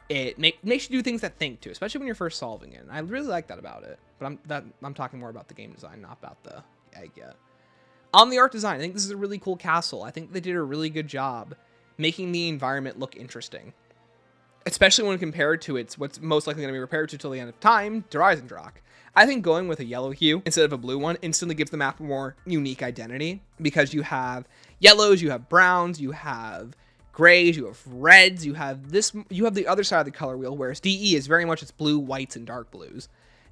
It makes you do things that think too, especially when you're first solving it. And I really like that about it. But I'm talking more about the game design, not about the egg yet. On the art design, I think this is a really cool castle. I think they did a really good job making the environment look interesting. Especially when compared to what's most likely going to be repaired to till the end of time, Dreisendrach. I think going with a yellow hue instead of a blue one instantly gives the map a more unique identity, because you have yellows, you have browns, you have grays, you have reds, you have the other side of the color wheel, whereas DE is very much its blue, whites, and dark blues.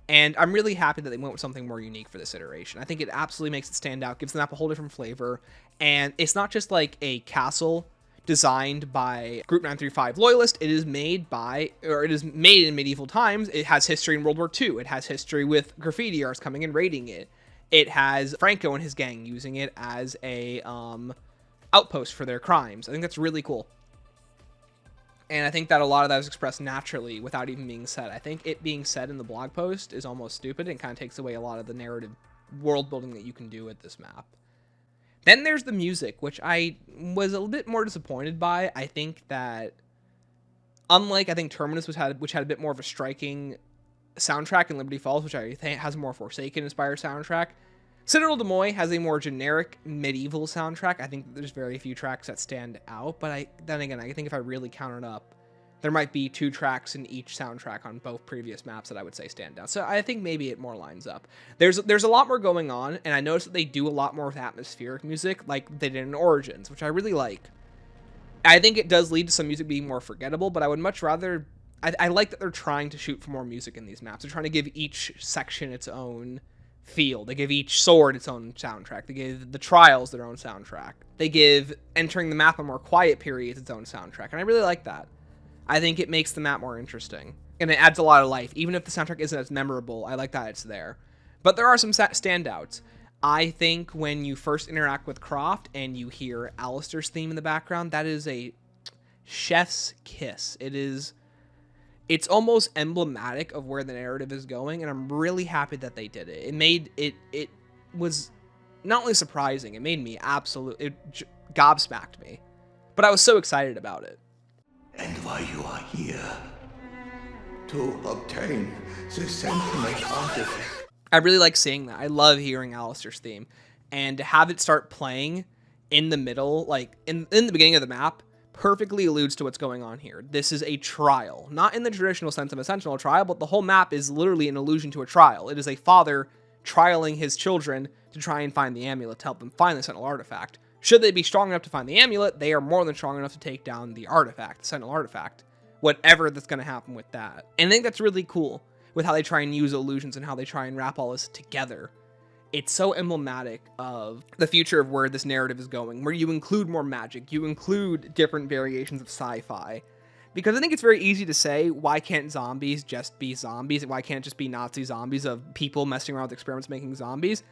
And I'm really happy that they went with something more unique for this iteration. I think it absolutely makes it stand out, gives the map a whole different flavor, and it's not just like a castle designed by Group 935 Loyalist. It is made in medieval times. It has history in World War II. It has history with graffiti artists coming and raiding it. It has Franco and his gang using it as a outpost for their crimes. I think that's really cool. And I think that a lot of that is expressed naturally without even being said. I think it being said in the blog post is almost stupid and kind of takes away a lot of the narrative world building that you can do with this map. Then there's the music, which I was a little bit more disappointed by. I think that, unlike I think Terminus, which had a bit more of a striking soundtrack, and Liberty Falls, which I think has a more Forsaken-inspired soundtrack, Citadelle Des Morts has a more generic medieval soundtrack. I think there's very few tracks that stand out, but then again, I think if I really count it up, there might be 2 tracks in each soundtrack on both previous maps that I would say stand out. So I think maybe it more lines up. There's a lot more going on, and I noticed that they do a lot more with atmospheric music, like they did in Origins, which I really like. I think it does lead to some music being more forgettable, but I would much rather... I like that they're trying to shoot for more music in these maps. They're trying to give each section its own feel. They give each sword its own soundtrack. They give the trials their own soundtrack. They give entering the map a more quiet period its own soundtrack, and I really like that. I think it makes the map more interesting, and it adds a lot of life. Even if the soundtrack isn't as memorable, I like that it's there. But there are some standouts. I think when you first interact with Croft and you hear Alistair's theme in the background, that is a chef's kiss. It's almost emblematic of where the narrative is going, and I'm really happy that they did it. It was not only surprising, it made me gobsmacked me. But I was so excited about it. And why you are here? To obtain the sentiment artifact. I really like seeing that. I love hearing Alistair's theme. And to have it start playing in the middle, like in the beginning of the map, perfectly alludes to what's going on here. This is a trial. Not in the traditional sense of a sentinel trial, but the whole map is literally an allusion to a trial. It is a father trialing his children to try and find the amulet to help them find the Sentinel artifact. Should they be strong enough to find the amulet, they are more than strong enough to take down the artifact, the Sentinel artifact. Whatever that's going to happen with that. And I think that's really cool with how they try and use illusions and how they try and wrap all this together. It's so emblematic of the future of where this narrative is going, where you include more magic, you include different variations of sci-fi. Because I think it's very easy to say, why can't zombies just be zombies? Why can't it just be Nazi zombies of people messing around with experiments making zombies?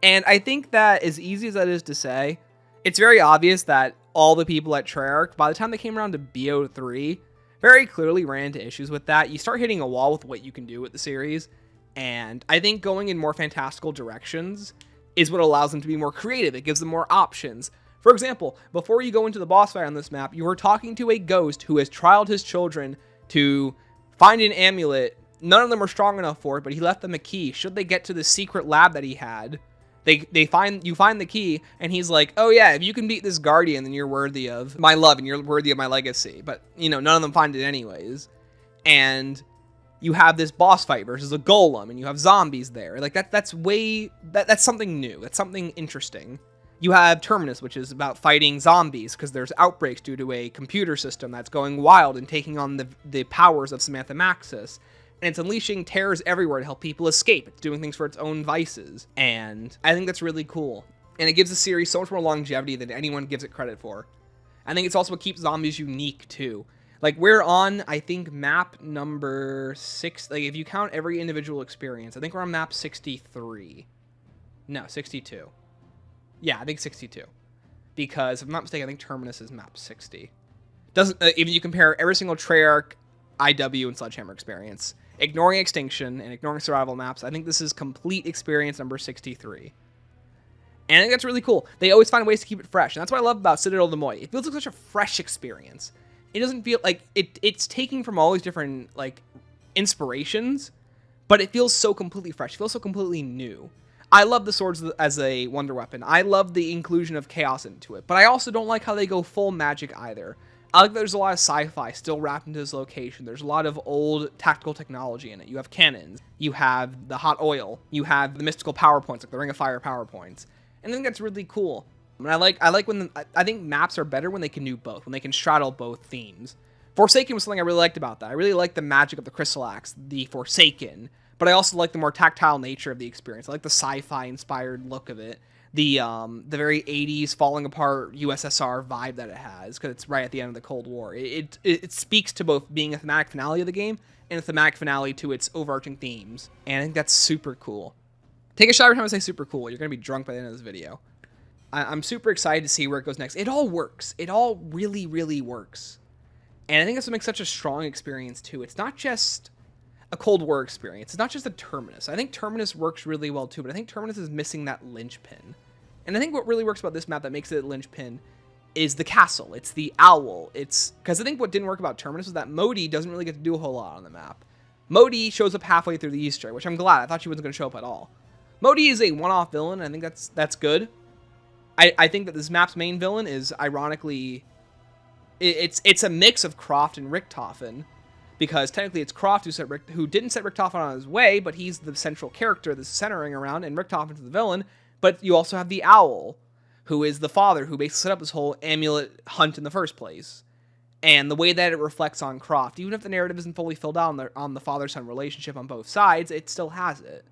And I think that as easy as that is to say, it's very obvious that all the people at Treyarch, by the time they came around to BO3, very clearly ran into issues with that. You start hitting a wall with what you can do with the series. And I think going in more fantastical directions is what allows them to be more creative. It gives them more options. For example, before you go into the boss fight on this map, you are talking to a ghost who has trialed his children to find an amulet. None of them are strong enough for it, but he left them a key. Should they get to the secret lab that he had, you find the key, and he's like, oh yeah, if you can beat this guardian, then you're worthy of my love and you're worthy of my legacy. But, you know, none of them find it anyways. And you have this boss fight versus a golem, and you have zombies there. Like, that's something new. That's something interesting. You have Terminus, which is about fighting zombies, because there's outbreaks due to a computer system that's going wild and taking on the powers of Samantha Maxis. And it's unleashing terrors everywhere to help people escape. It's doing things for its own vices. And I think that's really cool. And it gives the series so much more longevity than anyone gives it credit for. I think it's also what keeps zombies unique, too. Like, we're on, I think, map number 6. Like, if you count every individual experience, I think we're on map 63. No, 62. Yeah, I think 62. Because, if I'm not mistaken, I think Terminus is map 60. If you compare every single Treyarch, IW, and Sledgehammer experience, ignoring Extinction and ignoring survival maps, I think this is complete experience number 63. And I think that's really cool. They always find ways to keep it fresh. And that's what I love about Citadelle Des Morts. It feels like such a fresh experience. It doesn't feel like it's taking from all these different, like, inspirations, but it feels so completely fresh. It feels so completely new. I love the swords as a wonder weapon. I love the inclusion of chaos into it, but I also don't like how they go full magic either. I like that there's a lot of sci-fi still wrapped into this location. There's a lot of old tactical technology in it. You have cannons, you have the hot oil, you have the mystical power points, like the Ring of Fire power points. And I think that's really cool. And I like when I think maps are better when they can do both, when they can straddle both themes. Forsaken was something I really liked about that. I really like the magic of the Crystal Axe, the Forsaken, but I also like the more tactile nature of the experience. I like the sci-fi inspired look of it. The very 80s falling apart USSR vibe that it has, because it's right at the end of the Cold War. It speaks to both being a thematic finale of the game and a thematic finale to its overarching themes. And I think that's super cool. Take a shot every time I say super cool. You're going to be drunk by the end of this video. I'm super excited to see where it goes next. It all works. It all really, really works. And I think that's what makes such a strong experience, too. It's not just a Cold War experience. It's not just a Terminus. I think Terminus works really well, too, but I think Terminus is missing that linchpin. And I think what really works about this map that makes it a linchpin is the castle. It's the owl. It's because I think what didn't work about Terminus was that Modi doesn't really get to do a whole lot on the map. Modi shows up halfway through the Easter egg, which I'm glad. I thought she wasn't going to show up at all. Modi is a one-off villain, and I think that's good. I think that this map's main villain is, ironically, it's a mix of Croft and Richthofen, because technically it's Croft who didn't set Richthofen on his way, but he's the central character that's centering around, and Richthofen's the villain. But you also have the owl, who is the father, who basically set up this whole amulet hunt in the first place. And the way that it reflects on Croft, even if the narrative isn't fully filled out on the father-son relationship on both sides, it still has it.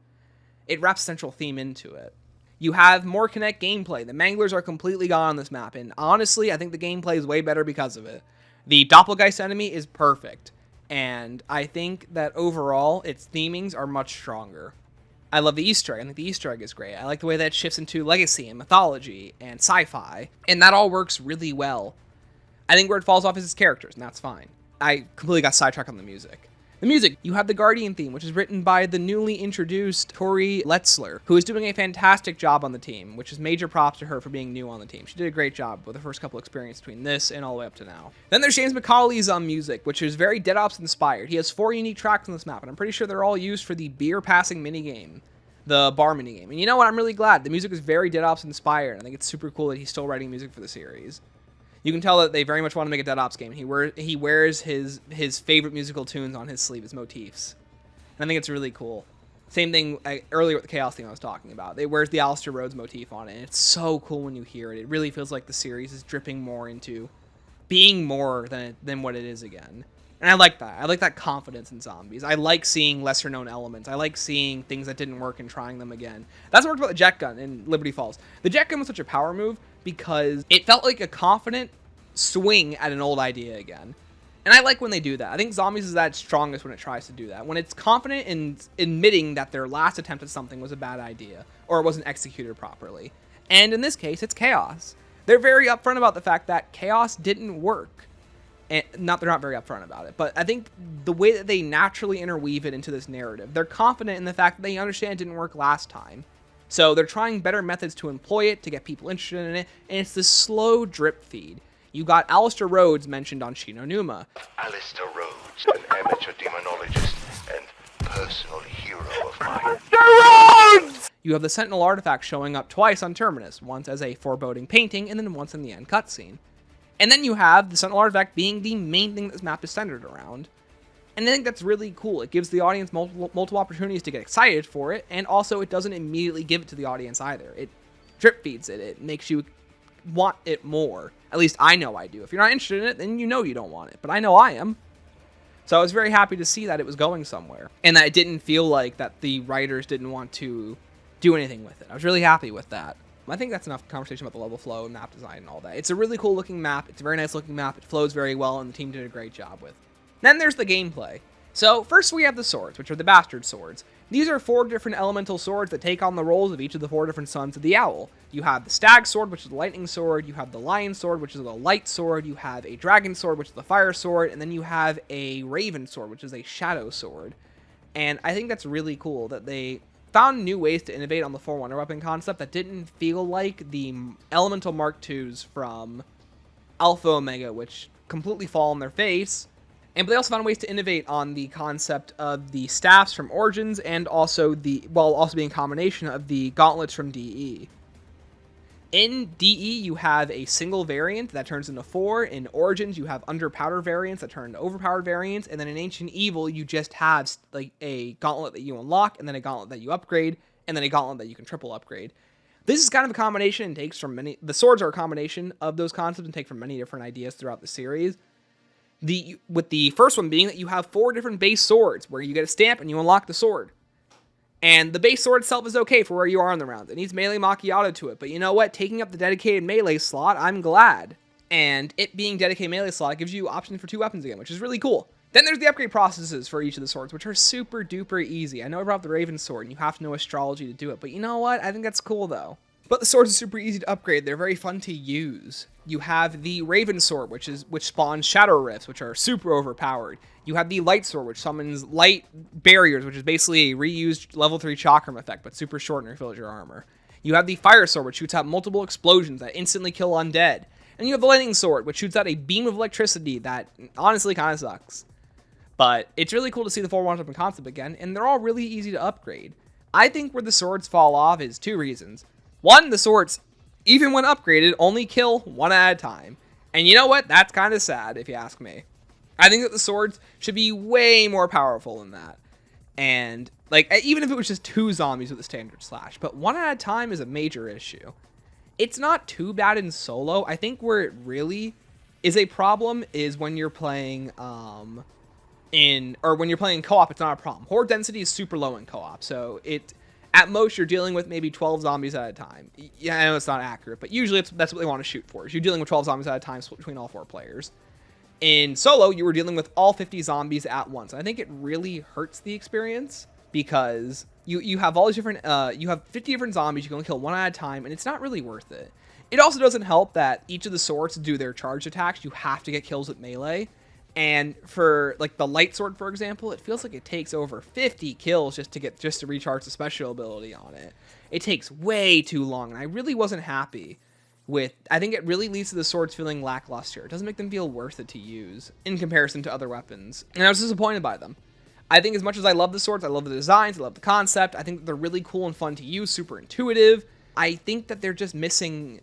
It wraps a central theme into it. You have more Kinect gameplay. The Manglers are completely gone on this map, and honestly, I think the gameplay is way better because of it. The Doppleghast enemy is perfect, and I think that overall, its themings are much stronger. I love the Easter egg. I think the Easter egg is great. I like the way that it shifts into legacy and mythology and sci-fi, and that all works really well. I think where it falls off is its characters, and that's fine. I completely got sidetracked on the music. The music, you have the Guardian theme, which is written by the newly introduced Tori Letzler, who is doing a fantastic job on the team, which is major props to her for being new on the team. She did a great job with the first couple experiences between this and all the way up to now. Then there's James McCauley's music, which is very Dead Ops inspired. He has 4 unique tracks on this map, and I'm pretty sure they're all used for the beer passing minigame, the bar minigame. And you know what? I'm really glad. The music is very Dead Ops inspired. I think it's super cool that he's still writing music for the series. You can tell that they very much want to make a Dead Ops game. He wears his favorite musical tunes on his sleeve, his motifs. And I think it's really cool. Same thing earlier with the Chaos theme I was talking about. It wears the Alistair Rhodes motif on it, and it's so cool when you hear it. It really feels like the series is dripping more into being more than what it is again. And I like that. I like that confidence in zombies. I like seeing lesser known elements. I like seeing things that didn't work and trying them again. That's what worked about the jet gun in Liberty Falls. The jet gun was such a power move because it felt like a confident swing at an old idea again. And I like when they do that. I think Zombies is at its strongest when it tries to do that. When it's confident in admitting that their last attempt at something was a bad idea, or it wasn't executed properly. And in this case, it's Chaos. They're very upfront about the fact that Chaos didn't work. And they're not very upfront about it, but I think the way that they naturally interweave it into this narrative, they're confident in the fact that they understand it didn't work last time. So they're trying better methods to employ it, to get people interested in it, and it's this slow drip feed. You got Alistair Rhodes mentioned on Shi no Numa. Alistair Rhodes, an amateur demonologist and personal hero of mine. You have the Sentinel artifact showing up twice on Terminus, once as a foreboding painting, and then once in the end cutscene. And then you have the Sentinel artifact being the main thing this map is centered around. And I think that's really cool. It gives the audience multiple opportunities to get excited for it, and also it doesn't immediately give it to the audience either. It drip feeds it. It makes you want it more. At least I know I do. If you're not interested in it, then you know you don't want it. But I know I am. So I was very happy to see that it was going somewhere. And that it didn't feel like that the writers didn't want to do anything with it. I was really happy with that. I think that's enough conversation about the level flow and map design and all that. It's a really cool looking map. It's a very nice looking map. It flows very well, and the team did a great job with. Then there's the gameplay. So first we have the swords, which are the Bastard Swords. These are 4 different elemental swords that take on the roles of each of the 4 different sons of the Owl. You have the Stag Sword, which is the Lightning Sword. You have the Lion Sword, which is the Light Sword. You have a Dragon Sword, which is the Fire Sword. And then you have a Raven Sword, which is a Shadow Sword. And I think that's really cool that they found new ways to innovate on the 4 Wonder Weapon concept that didn't feel like the Elemental Mark IIs from Alpha Omega, which completely fall on their face. But they also found ways to innovate on the concept of the staffs from Origins, and also also being a combination of the gauntlets from DE. In DE, you have a single variant that turns into 4. In Origins, you have under powder variants that turn into overpowered variants. And then in Ancient Evil, you just have like a gauntlet that you unlock, and then a gauntlet that you upgrade, and then a gauntlet that you can triple upgrade. This is kind of a combination and takes from many. The swords are a combination of those concepts and take from many different ideas throughout the series. With the first one being that you have 4 different base swords where you get a stamp and you unlock the sword. And the base sword itself is okay for where you are in the round. It needs melee macchiato to it, but you know what? Taking up the dedicated melee slot, I'm glad. And it being dedicated melee slot gives you options for 2 weapons again, which is really cool. Then there's the upgrade processes for each of the swords, which are super duper easy. I know I brought up the Raven Sword, and you have to know astrology to do it, but you know what? I think that's cool though. But the swords are super easy to upgrade. They're very fun to use. You have the Raven Sword, which spawns Shadow Rifts, which are super overpowered. You have the Light Sword, which summons light barriers, which is basically a reused level 3 Chakram effect, but super short and refills your armor. You have the Fire Sword, which shoots out multiple explosions that instantly kill undead. And you have the Lightning Sword, which shoots out a beam of electricity that honestly kind of sucks. But it's really cool to see the 4 Wonder Weapon concept again, and they're all really easy to upgrade. I think where the swords fall off is 2 reasons. 1, the swords, even when upgraded, only kill 1 at a time. And you know what? That's kind of sad, if you ask me. I think that the swords should be way more powerful than that. And, like, even if it was just 2 zombies with a standard slash. But 1 at a time is a major issue. It's not too bad in solo. I think where it really is a problem is when you're playing, when you're playing co-op, it's not a problem. Horde density is super low in co-op, so at most, you're dealing with maybe 12 zombies at a time. Yeah, I know it's not accurate, but usually that's what they want to shoot for. Is you're dealing with 12 zombies at a time split between all 4 players. In solo, you were dealing with all 50 zombies at once. I think it really hurts the experience because you have all these different, you have 50 different zombies. You can only kill 1 at a time, and it's not really worth it. It also doesn't help that each of the swords to do their charge attacks, you have to get kills with melee. And for, like, the Light Sword, for example, it feels like it takes over 50 kills just to recharge the special ability on it. It takes way too long, and I really wasn't happy with... I think it really leads to the swords feeling lackluster. It doesn't make them feel worth it to use in comparison to other weapons. And I was disappointed by them. I think as much as I love the swords, I love the designs, I love the concept, I think they're really cool and fun to use, super intuitive. I think that they're just missing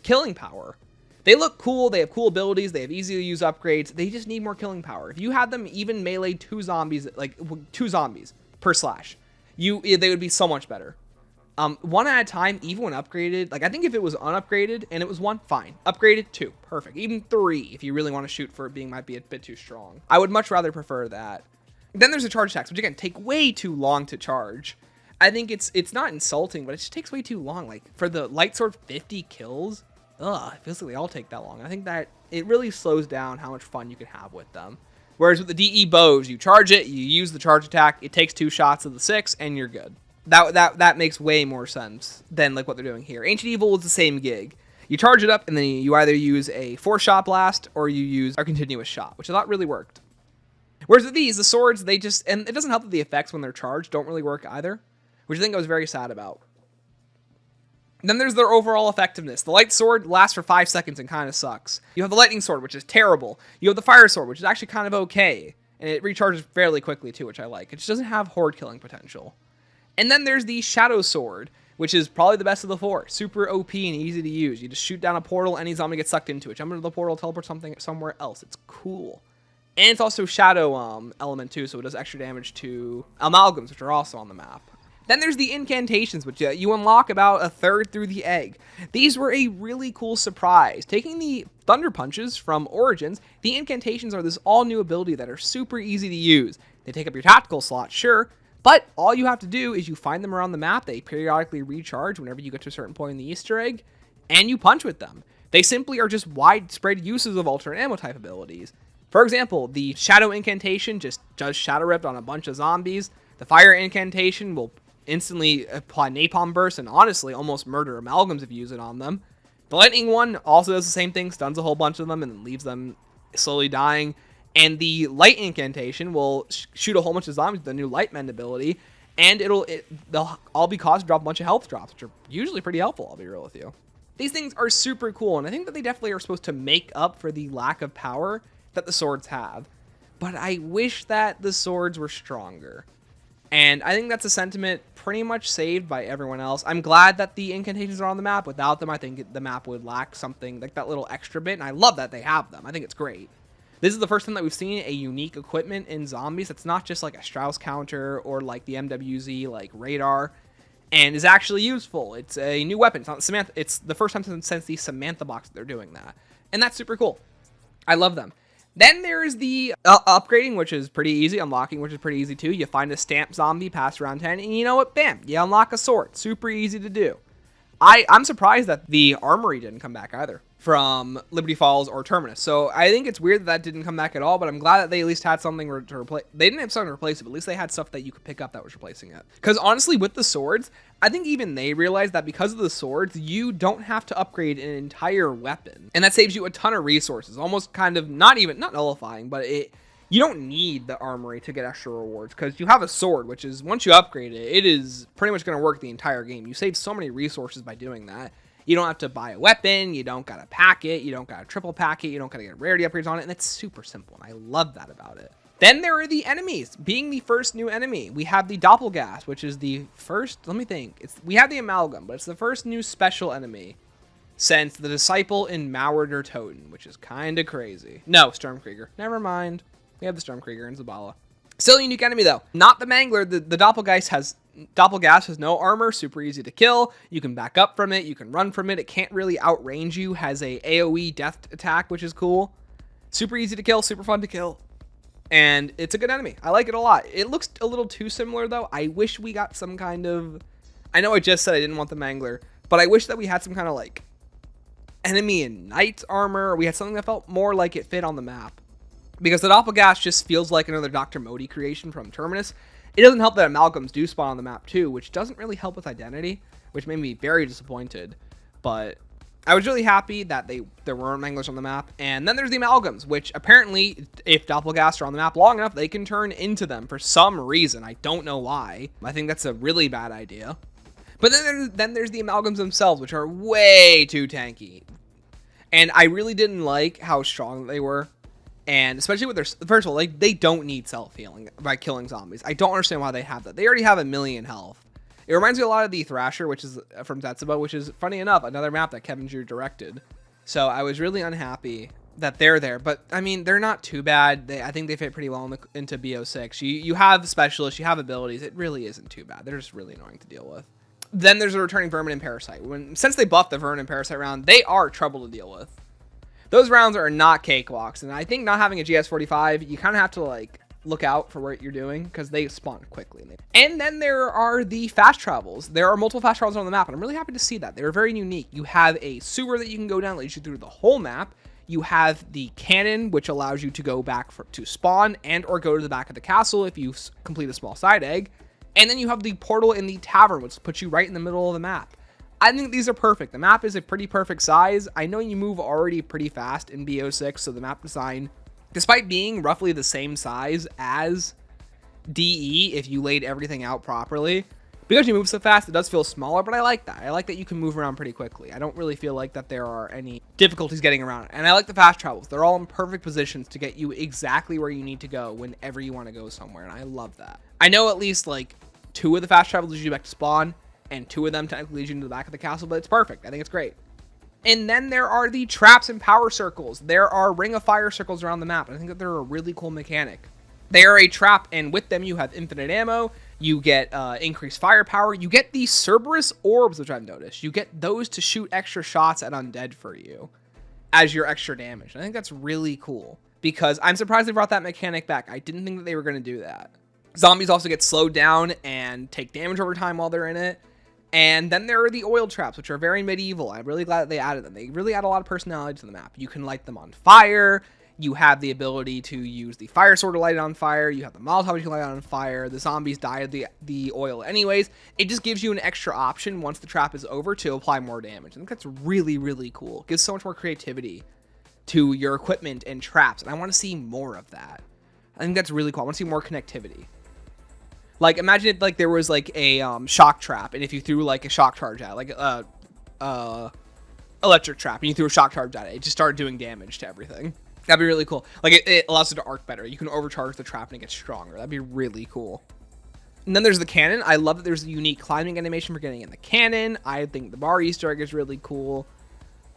killing power. They look cool, they have cool abilities, they have easy to use upgrades, they just need more killing power. If you had them even melee 2 zombies, like 2 zombies per slash, they would be so much better. One at a time, even when upgraded, like I think if it was unupgraded and it was 1, fine. Upgraded, 2, perfect. Even 3, if you really want to shoot for it being, might be a bit too strong. I would much rather prefer that. Then there's the charge attacks, which again, take way too long to charge. I think it's not insulting, but it just takes way too long. Like for the light sword 50 kills, it feels like they all take that long. I think that it really slows down how much fun you can have with them. Whereas with the DE bows, you charge it, you use the charge attack, it takes 2 shots of the 6, and you're good. That makes way more sense than like what they're doing here. Ancient Evil is the same gig. You charge it up, and then you either use a 4-shot blast or you use a continuous shot, which I thought really worked. Whereas with these, the swords, and it doesn't help that the effects when they're charged don't really work either, which I think I was very sad about. Then there's their overall effectiveness. The light sword lasts for 5 seconds and kind of sucks. You have the lightning sword, which is terrible. You have the fire sword, which is actually kind of okay, and it recharges fairly quickly too, which I like. It just doesn't have horde killing potential. And then there's the Shadow Sword, which is probably the best of the 4. Super OP and easy to use. You just shoot down a portal, any zombie gets sucked into it. Jump into the portal, teleport somewhere else. It's cool. And it's also Shadow element too, so it does extra damage to amalgams, which are also on the map. Then there's the incantations, which you unlock about a third through the egg. These were a really cool surprise. Taking the Thunder Punches from Origins, the incantations are this all-new ability that are super easy to use. They take up your tactical slot, sure, but all you have to do is you find them around the map. They periodically recharge whenever you get to a certain point in the Easter egg, and you punch with them. They simply are just widespread uses of alternate ammo type abilities. For example, the Shadow Incantation just does Shadow Ripped on a bunch of zombies. The Fire Incantation will instantly apply Napalm Burst and honestly almost murder amalgams if you use it on them. The Lightning one also does the same thing, stuns a whole bunch of them and then leaves them slowly dying. And the Light Incantation will shoot a whole bunch of zombies with the new Light Mend ability, and they'll all be caused to drop a bunch of health drops, which are usually pretty helpful, I'll be real with you. These things are super cool, and I think that they definitely are supposed to make up for the lack of power that the swords have. But I wish that the swords were stronger. And I think that's a sentiment pretty much saved by everyone else. I'm glad that the incantations are on the map. Without them, I think the map would lack something like that little extra bit, and I love that they have them. I think it's great. This is the first time that we've seen a unique equipment in zombies that's not just like a Strauss counter or like the MWZ like radar, and is actually useful. It's a new weapon. It's not Samantha. It's the first time since the Samantha box that they're doing that, and that's super cool. I love them. Then there is the upgrading, which is pretty easy. Unlocking, which is pretty easy too. You find a stamp zombie past round 10, and you know what? Bam! You unlock a sword. Super easy to do. I'm surprised that the armory didn't come back either from Liberty Falls or Terminus. So I think it's weird that didn't come back at all, but I'm glad that they at least had something to replace. They didn't have something to replace it, but at least they had stuff that you could pick up that was replacing it. Because honestly, with the swords, I think even they realized that because of the swords, you don't have to upgrade an entire weapon. And that saves you a ton of resources. Almost kind of not nullifying, but you don't need the armory to get extra rewards because you have a sword, which is, once you upgrade it, it is pretty much going to work the entire game. You save so many resources by doing that. You don't have to buy a weapon, you don't got to pack it, you don't got to triple pack it, you don't got to get rarity upgrades on it, and it's super simple, and I love that about it. Then there are the enemies. Being the first new enemy, we have the Doppleghast, which is the first, let me think, we have the Amalgam, but it's the first new special enemy since the Disciple in Mauer Toten, which is kind of crazy. No, Stormkrieger. Never mind. We have the Stormkrieger and Zabala. Still a unique enemy, though. Not the Mangler. The Doppleghast has no armor, super easy to kill. You can back up from it, you can run from it. It can't really outrange you, has a AoE death attack, which is cool. Super easy to kill, super fun to kill. And it's a good enemy. I like it a lot. It looks a little too similar, though. I wish we got some kind of... I know I just said I didn't want the Mangler, but I wish that we had some kind of, like, enemy in knight armor, or we had something that felt more like it fit on the map. Because the Doppleghast just feels like another Dr. Modi creation from Terminus. It doesn't help that amalgams do spawn on the map too, which doesn't really help with identity, which made me very disappointed. But I was really happy that there weren't Manglers on the map. And then there's the amalgams, which apparently, if Doppelghasts are on the map long enough, they can turn into them for some reason. I don't know why. I think that's a really bad idea. But then there's the amalgams themselves, which are way too tanky. And I really didn't like how strong they were. And especially with their, first of all, like, they don't need self-healing by killing zombies. I don't understand why they have that. They already have 1,000,000 health. It reminds me a lot of the Thrasher, which is from Tetsubo, which is, funny enough, another map that Kevin Drew directed. So I was really unhappy that they're there, but I mean, they're not too bad. I think they fit pretty well into BO6. You have specialists, you have abilities. It really isn't too bad. They're just really annoying to deal with. Then there's a returning Vermin and Parasite. Since they buffed the Vermin and Parasite round, they are trouble to deal with. Those rounds are not cakewalks, and I think not having a GS45, you kind of have to like look out for what you're doing because they spawn quickly. And then there are the fast travels. There are multiple fast travels on the map, and I'm really happy to see that. They're very unique. You have a sewer that you can go down, leads you through the whole map. You have the cannon, which allows you to go back to spawn and or go to the back of the castle if you complete a small side egg. And then you have the portal in the tavern, which puts you right in the middle of the map. I think these are perfect. The map is a pretty perfect size. I know you move already pretty fast in BO6, so the map design, despite being roughly the same size as DE if you laid everything out properly, because you move so fast, it does feel smaller, but I like that. I like that you can move around pretty quickly. I don't really feel like that there are any difficulties getting around. And I like the fast travels. They're all in perfect positions to get you exactly where you need to go whenever you want to go somewhere, and I love that. I know at least like 2 of the fast travels lead you back to spawn, and 2 of them technically lead you into the back of the castle, but it's perfect. I think it's great. And then there are the traps and power circles. There are ring of fire circles around the map, and I think that they're a really cool mechanic. They are a trap, and with them you have infinite ammo, you get increased firepower, you get the Cerberus orbs, which I've noticed. You get those to shoot extra shots at undead for you as your extra damage. And I think that's really cool, because I'm surprised they brought that mechanic back. I didn't think that they were going to do that. Zombies also get slowed down and take damage over time while they're in it. And then there are the oil traps, which are very medieval. I'm really glad that they added them. They really add a lot of personality to the map. You can light them on fire. You have the ability to use the fire sword to light it on fire. You have the Molotov you can light it on fire. The zombies die of the oil anyways. It just gives you an extra option once the trap is over to apply more damage. I think that's really, really cool. It gives so much more creativity to your equipment and traps, and I want to see more of that. I think that's really cool. I want to see more connectivity. Like, imagine if like there was like a shock trap, and if you threw like a shock charge at it, like a electric trap, and you threw a shock charge at it, it just started doing damage to everything. That'd be really cool. Like, it allows it to arc better. You can overcharge the trap and it gets stronger. That'd be really cool. And then there's the cannon. I love that there's a unique climbing animation for getting in the cannon. I think the bar Easter egg is really cool.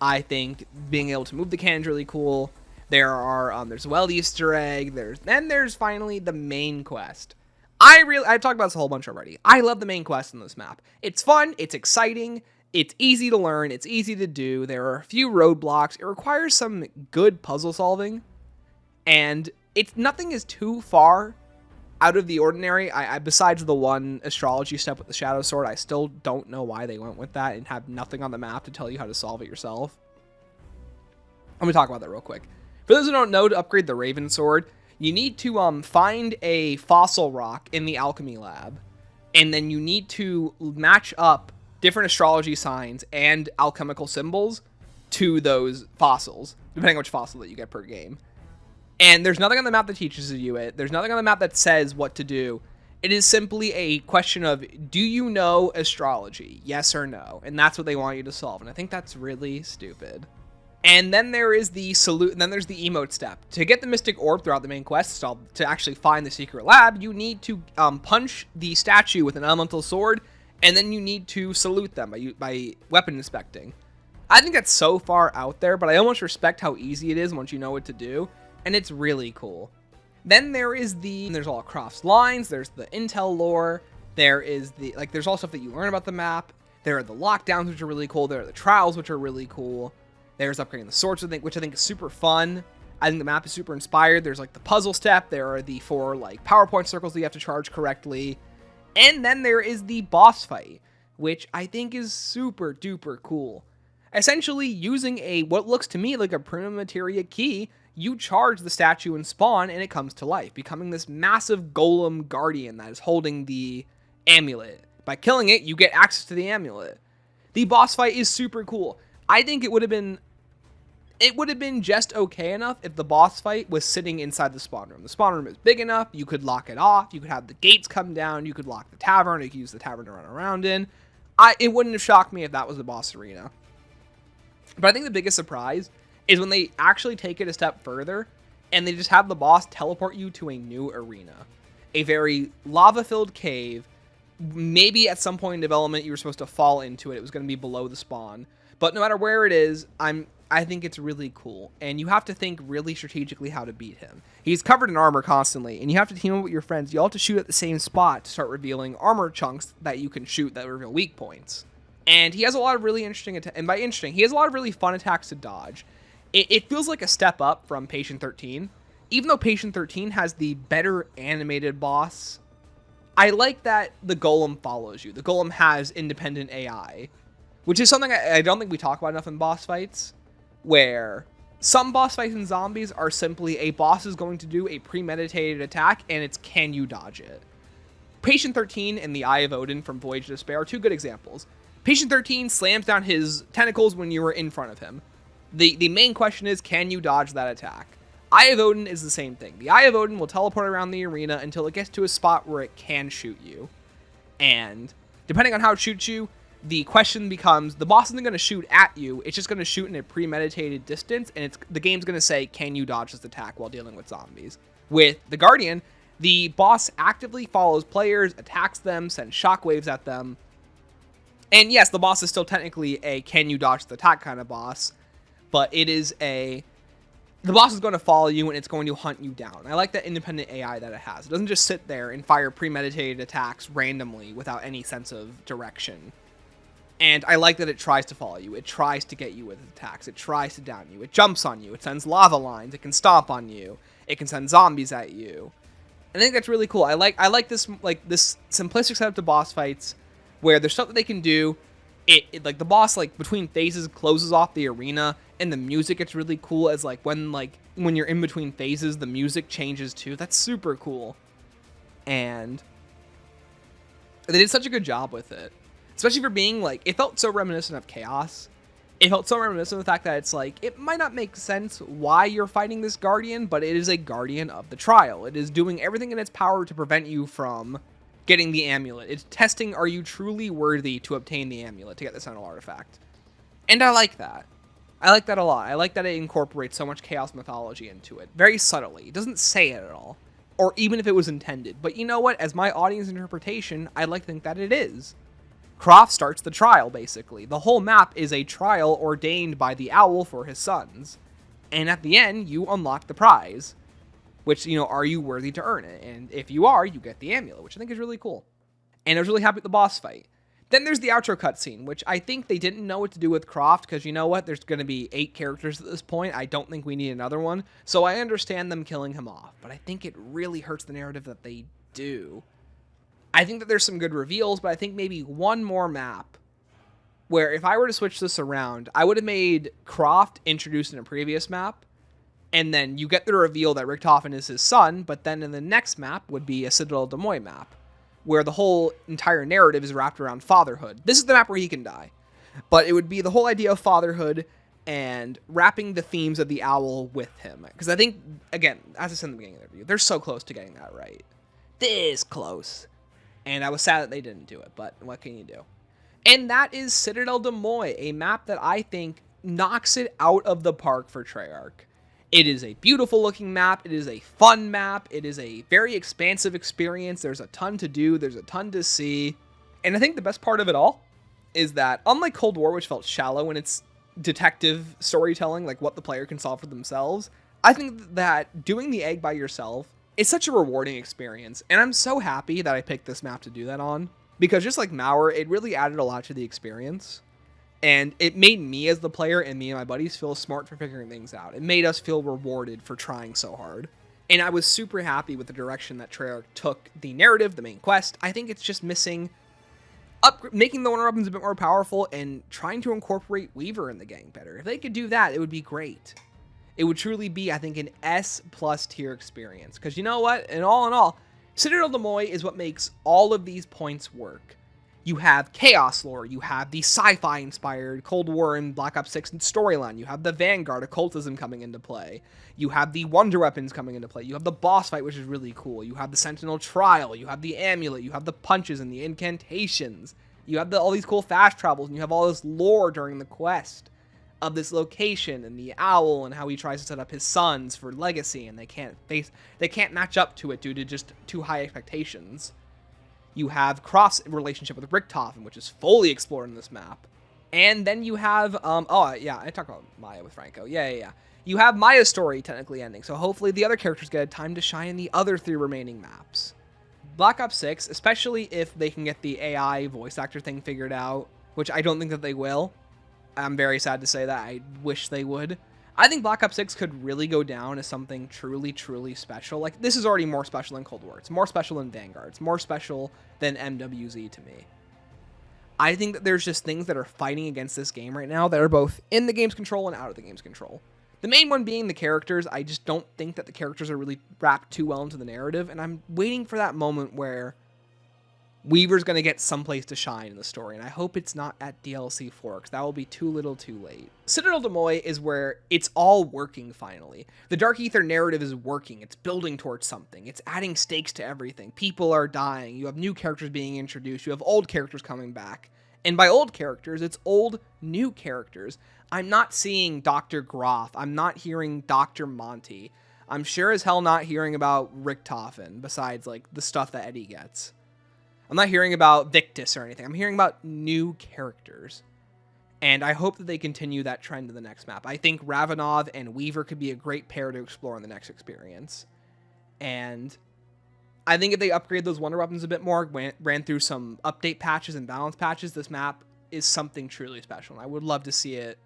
I think being able to move the cannon is really cool. There are there's a well Easter egg. Then there's finally the main quest. I've talked about this a whole bunch already. I love the main quest in this map. It's fun. It's exciting. It's easy to learn. It's easy to do. There are a few roadblocks. It requires some good puzzle solving, and nothing is too far out of the ordinary. Besides the one astrology step with the shadow sword, I still don't know why they went with that and have nothing on the map to tell you how to solve it yourself. I'm gonna talk about that real quick. For those who don't know, to upgrade the Raven sword, you need to find a fossil rock in the alchemy lab, and then you need to match up different astrology signs and alchemical symbols to those fossils, depending on which fossil that you get per game. And there's nothing on the map that teaches you it. There's nothing on the map that says what to do. It is simply a question of, do you know astrology? Yes or no? And that's what they want you to solve. And I think that's really stupid. And then there is the salute, and then there's the emote step. To get the Mystic Orb throughout the main quest, to actually find the secret lab, you need to punch the statue with an elemental sword, and then you need to salute them by weapon inspecting. I think that's so far out there, but I almost respect how easy it is once you know what to do, and it's really cool. Then there's all Croft's lines, there's the intel lore, there's all stuff that you learn about the map, there are the lockdowns, which are really cool, there are the trials, which are really cool, there's upgrading the swords, which I think is super fun. I think the map is super inspired. There's like the puzzle step, there are the 4 like PowerPoint circles that you have to charge correctly. And then there is the boss fight, which I think is super duper cool. Essentially, using what looks to me like a prima materia key, you charge the statue and spawn, and it comes to life, becoming this massive golem guardian that is holding the amulet. By killing it, you get access to the amulet. The boss fight is super cool. I think it would have been just okay enough if the boss fight was sitting inside the spawn room. The spawn room is big enough, you could lock it off, you could have the gates come down, you could lock the tavern, you could use the tavern to run around in. It wouldn't have shocked me if that was the boss arena. But I think the biggest surprise is when they actually take it a step further, and they just have the boss teleport you to a new arena. A very lava-filled cave. Maybe at some point in development you were supposed to fall into it. It was going to be below the spawn. But no matter where it is, I'm I think it's really cool, and you have to think really strategically how to beat him. He's covered in armor constantly, and you have to team up with your friends. You all have to shoot at the same spot to start revealing armor chunks that you can shoot that reveal weak points. And he has a lot of really interesting, and by interesting, he has a lot of really fun attacks to dodge. It feels like a step up from Patient 13. Even though Patient 13 has the better animated boss, I like that the Golem follows you. The Golem has independent AI, which is something I don't think we talk about enough in boss fights, where some boss fights in zombies are simply a boss is going to do a premeditated attack, and it's can you dodge it. Patient 13 and the Eye of Odin from Voyage to Despair are two good examples. Patient 13 slams down his tentacles when you were in front of him. The main question is, can you dodge that attack? Eye of Odin is the same thing. The Eye of Odin will teleport around the arena until it gets to a spot where it can shoot you. And depending on how it shoots you, the question becomes, the boss isn't going to shoot at you, it's just going to shoot in a premeditated distance, and the game's going to say, can you dodge this attack while dealing with zombies? With the Guardian, the boss actively follows players, attacks them, sends shockwaves at them. And yes, the boss is still technically a can you dodge the attack kind of boss, but it is the boss is going to follow you and it's going to hunt you down. I like that independent AI that it has. It doesn't just sit there and fire premeditated attacks randomly without any sense of direction. And I like that it tries to follow you. It tries to get you with attacks. It tries to down you. It jumps on you. It sends lava lines. It can stomp on you. It can send zombies at you. I think that's really cool. I like this simplistic setup to boss fights where there's stuff that they can do. It like the boss between phases closes off the arena, and the music gets really cool as when you're in between phases the music changes too. That's super cool. And they did such a good job with it. Especially for being it felt so reminiscent of Chaos. It felt so reminiscent of the fact that it's it might not make sense why you're fighting this Guardian, but it is a Guardian of the Trial. It is doing everything in its power to prevent you from getting the amulet. It's testing, are you truly worthy to obtain the amulet to get the Sentinel artifact? And I like that. I like that a lot. I like that it incorporates so much Chaos mythology into it. Very subtly. It doesn't say it at all. Or even if it was intended. But you know what? As my audience interpretation, I like to think that it is. Croft starts the trial, basically. The whole map is a trial ordained by the owl for his sons. And at the end, you unlock the prize. Which, are you worthy to earn it? And if you are, you get the amulet, which I think is really cool. And I was really happy with the boss fight. Then there's the outro cutscene, which I think they didn't know what to do with Croft, because you know what? There's going to be 8 characters at this point. I don't think we need another one. So I understand them killing him off. But I think it really hurts the narrative that they do. I think that there's some good reveals, but I think maybe one more map where if I were to switch this around, I would have made Croft introduced in a previous map, and then you get the reveal that Richtofen is his son, but then in the next map would be a Citadelle Des Morts map, where the whole entire narrative is wrapped around fatherhood. This is the map where he can die, but it would be the whole idea of fatherhood and wrapping the themes of the owl with him. Because I think, again, as I said in the beginning of the review, they're so close to getting that right. This close. And I was sad that they didn't do it, but what can you do? And that is Citadelle Des Morts, a map that I think knocks it out of the park for Treyarch. It is a beautiful looking map. It is a fun map. It is a very expansive experience. There's a ton to do. There's a ton to see. And I think the best part of it all is that, unlike Cold War, which felt shallow in its detective storytelling, like what the player can solve for themselves, I think that doing the egg by yourself is such a rewarding experience, and I'm so happy that I picked this map to do that on, because just like Mauer, it really added a lot to the experience, and it made me as the player and me and my buddies feel smart for figuring things out. It made us feel rewarded for trying so hard, and I was super happy with the direction that Treyarch took the narrative, the main quest. I think it's just missing making the wonder weapons a bit more powerful and trying to incorporate Weaver in the gang better. If they could do that, it would be great. It would truly be, I think, an S+ tier experience. Because you know what? In all, Citadelle Des Morts is what makes all of these points work. You have Chaos lore. You have the sci-fi inspired Cold War and Black Ops 6 storyline. You have the Vanguard occultism coming into play. You have the wonder weapons coming into play. You have the boss fight, which is really cool. You have the Sentinel trial. You have the amulet. You have the punches and the incantations. You have all these cool fast travels, and you have all this lore during the quest of this location and the owl and how he tries to set up his sons for legacy, and they can't match up to it due to just too high expectations. You have Croft's relationship with Richtofen, which is fully explored in this map. And then you have, oh yeah, I talked about Maya with Franco. Yeah. You have Maya's story technically ending, so hopefully the other characters get a time to shine in the other 3 remaining maps. Black Ops 6, especially if they can get the AI voice actor thing figured out, which I don't think that they will. I'm very sad to say that. I wish they would. I think Black Ops 6 could really go down as something truly, truly special. Like, this is already more special than Cold War. It's more special than Vanguard. It's more special than MWZ to me. I think that there's just things that are fighting against this game right now that are both in the game's control and out of the game's control. The main one being the characters. I just don't think that the characters are really wrapped too well into the narrative, and I'm waiting for that moment where Weaver's going to get someplace to shine in the story, and I hope it's not at DLC 4, because that will be too little too late. Citadelle Des Morts is where it's all working finally. The Dark Aether narrative is working. It's building towards something. It's adding stakes to everything. People are dying. You have new characters being introduced. You have old characters coming back. And by old characters, it's old, new characters. I'm not seeing Dr. Groff. I'm not hearing Dr. Monty. I'm sure as hell not hearing about Richtofen, besides, like, the stuff that Eddie gets. I'm not hearing about Victus or anything. I'm hearing about new characters. And I hope that they continue that trend to the next map. I think Ravenov and Weaver could be a great pair to explore in the next experience. And I think if they upgrade those wonder weapons a bit more, ran through some update patches and balance patches, this map is something truly special. And I would love to see it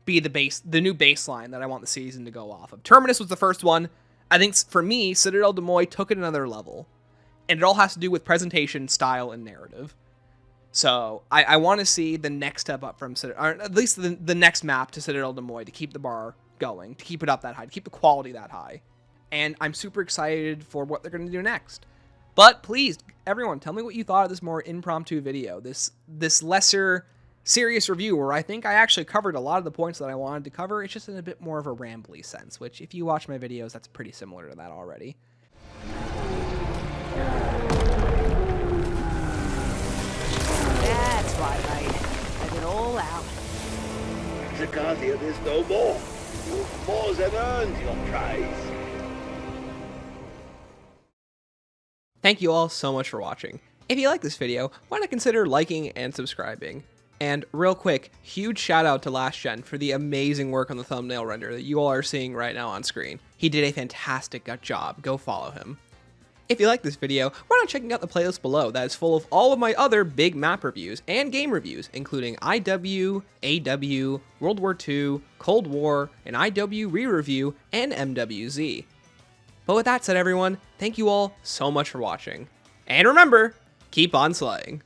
be the new baseline that I want the season to go off of. Terminus was the first one. I think for me, Citadelle Des Morts took it another level. And it all has to do with presentation, style, and narrative. So I want to see the next step up from Citadelle, or at least the next map to Citadelle Des Morts to keep the bar going, to keep it up that high, to keep the quality that high. And I'm super excited for what they're going to do next. But please, everyone, tell me what you thought of this more impromptu video, this lesser serious review where I think I actually covered a lot of the points that I wanted to cover. It's just in a bit more of a rambly sense, which if you watch my videos, that's pretty similar to that already. That's right, mate. Let it all out. The Guardian is no more. You've more than earned your prize. Thank you all so much for watching. If you like this video, why not consider liking and subscribing? And real quick, huge shout out to LastGen for the amazing work on the thumbnail render that you all are seeing right now on screen. He did a fantastic job. Go follow him. If you like this video, why not checking out the playlist below that is full of all of my other big map reviews and game reviews, including IW, AW, World War II, Cold War, an IW re-review, and MWZ. But with that said, everyone, thank you all so much for watching. And remember, keep on slaying.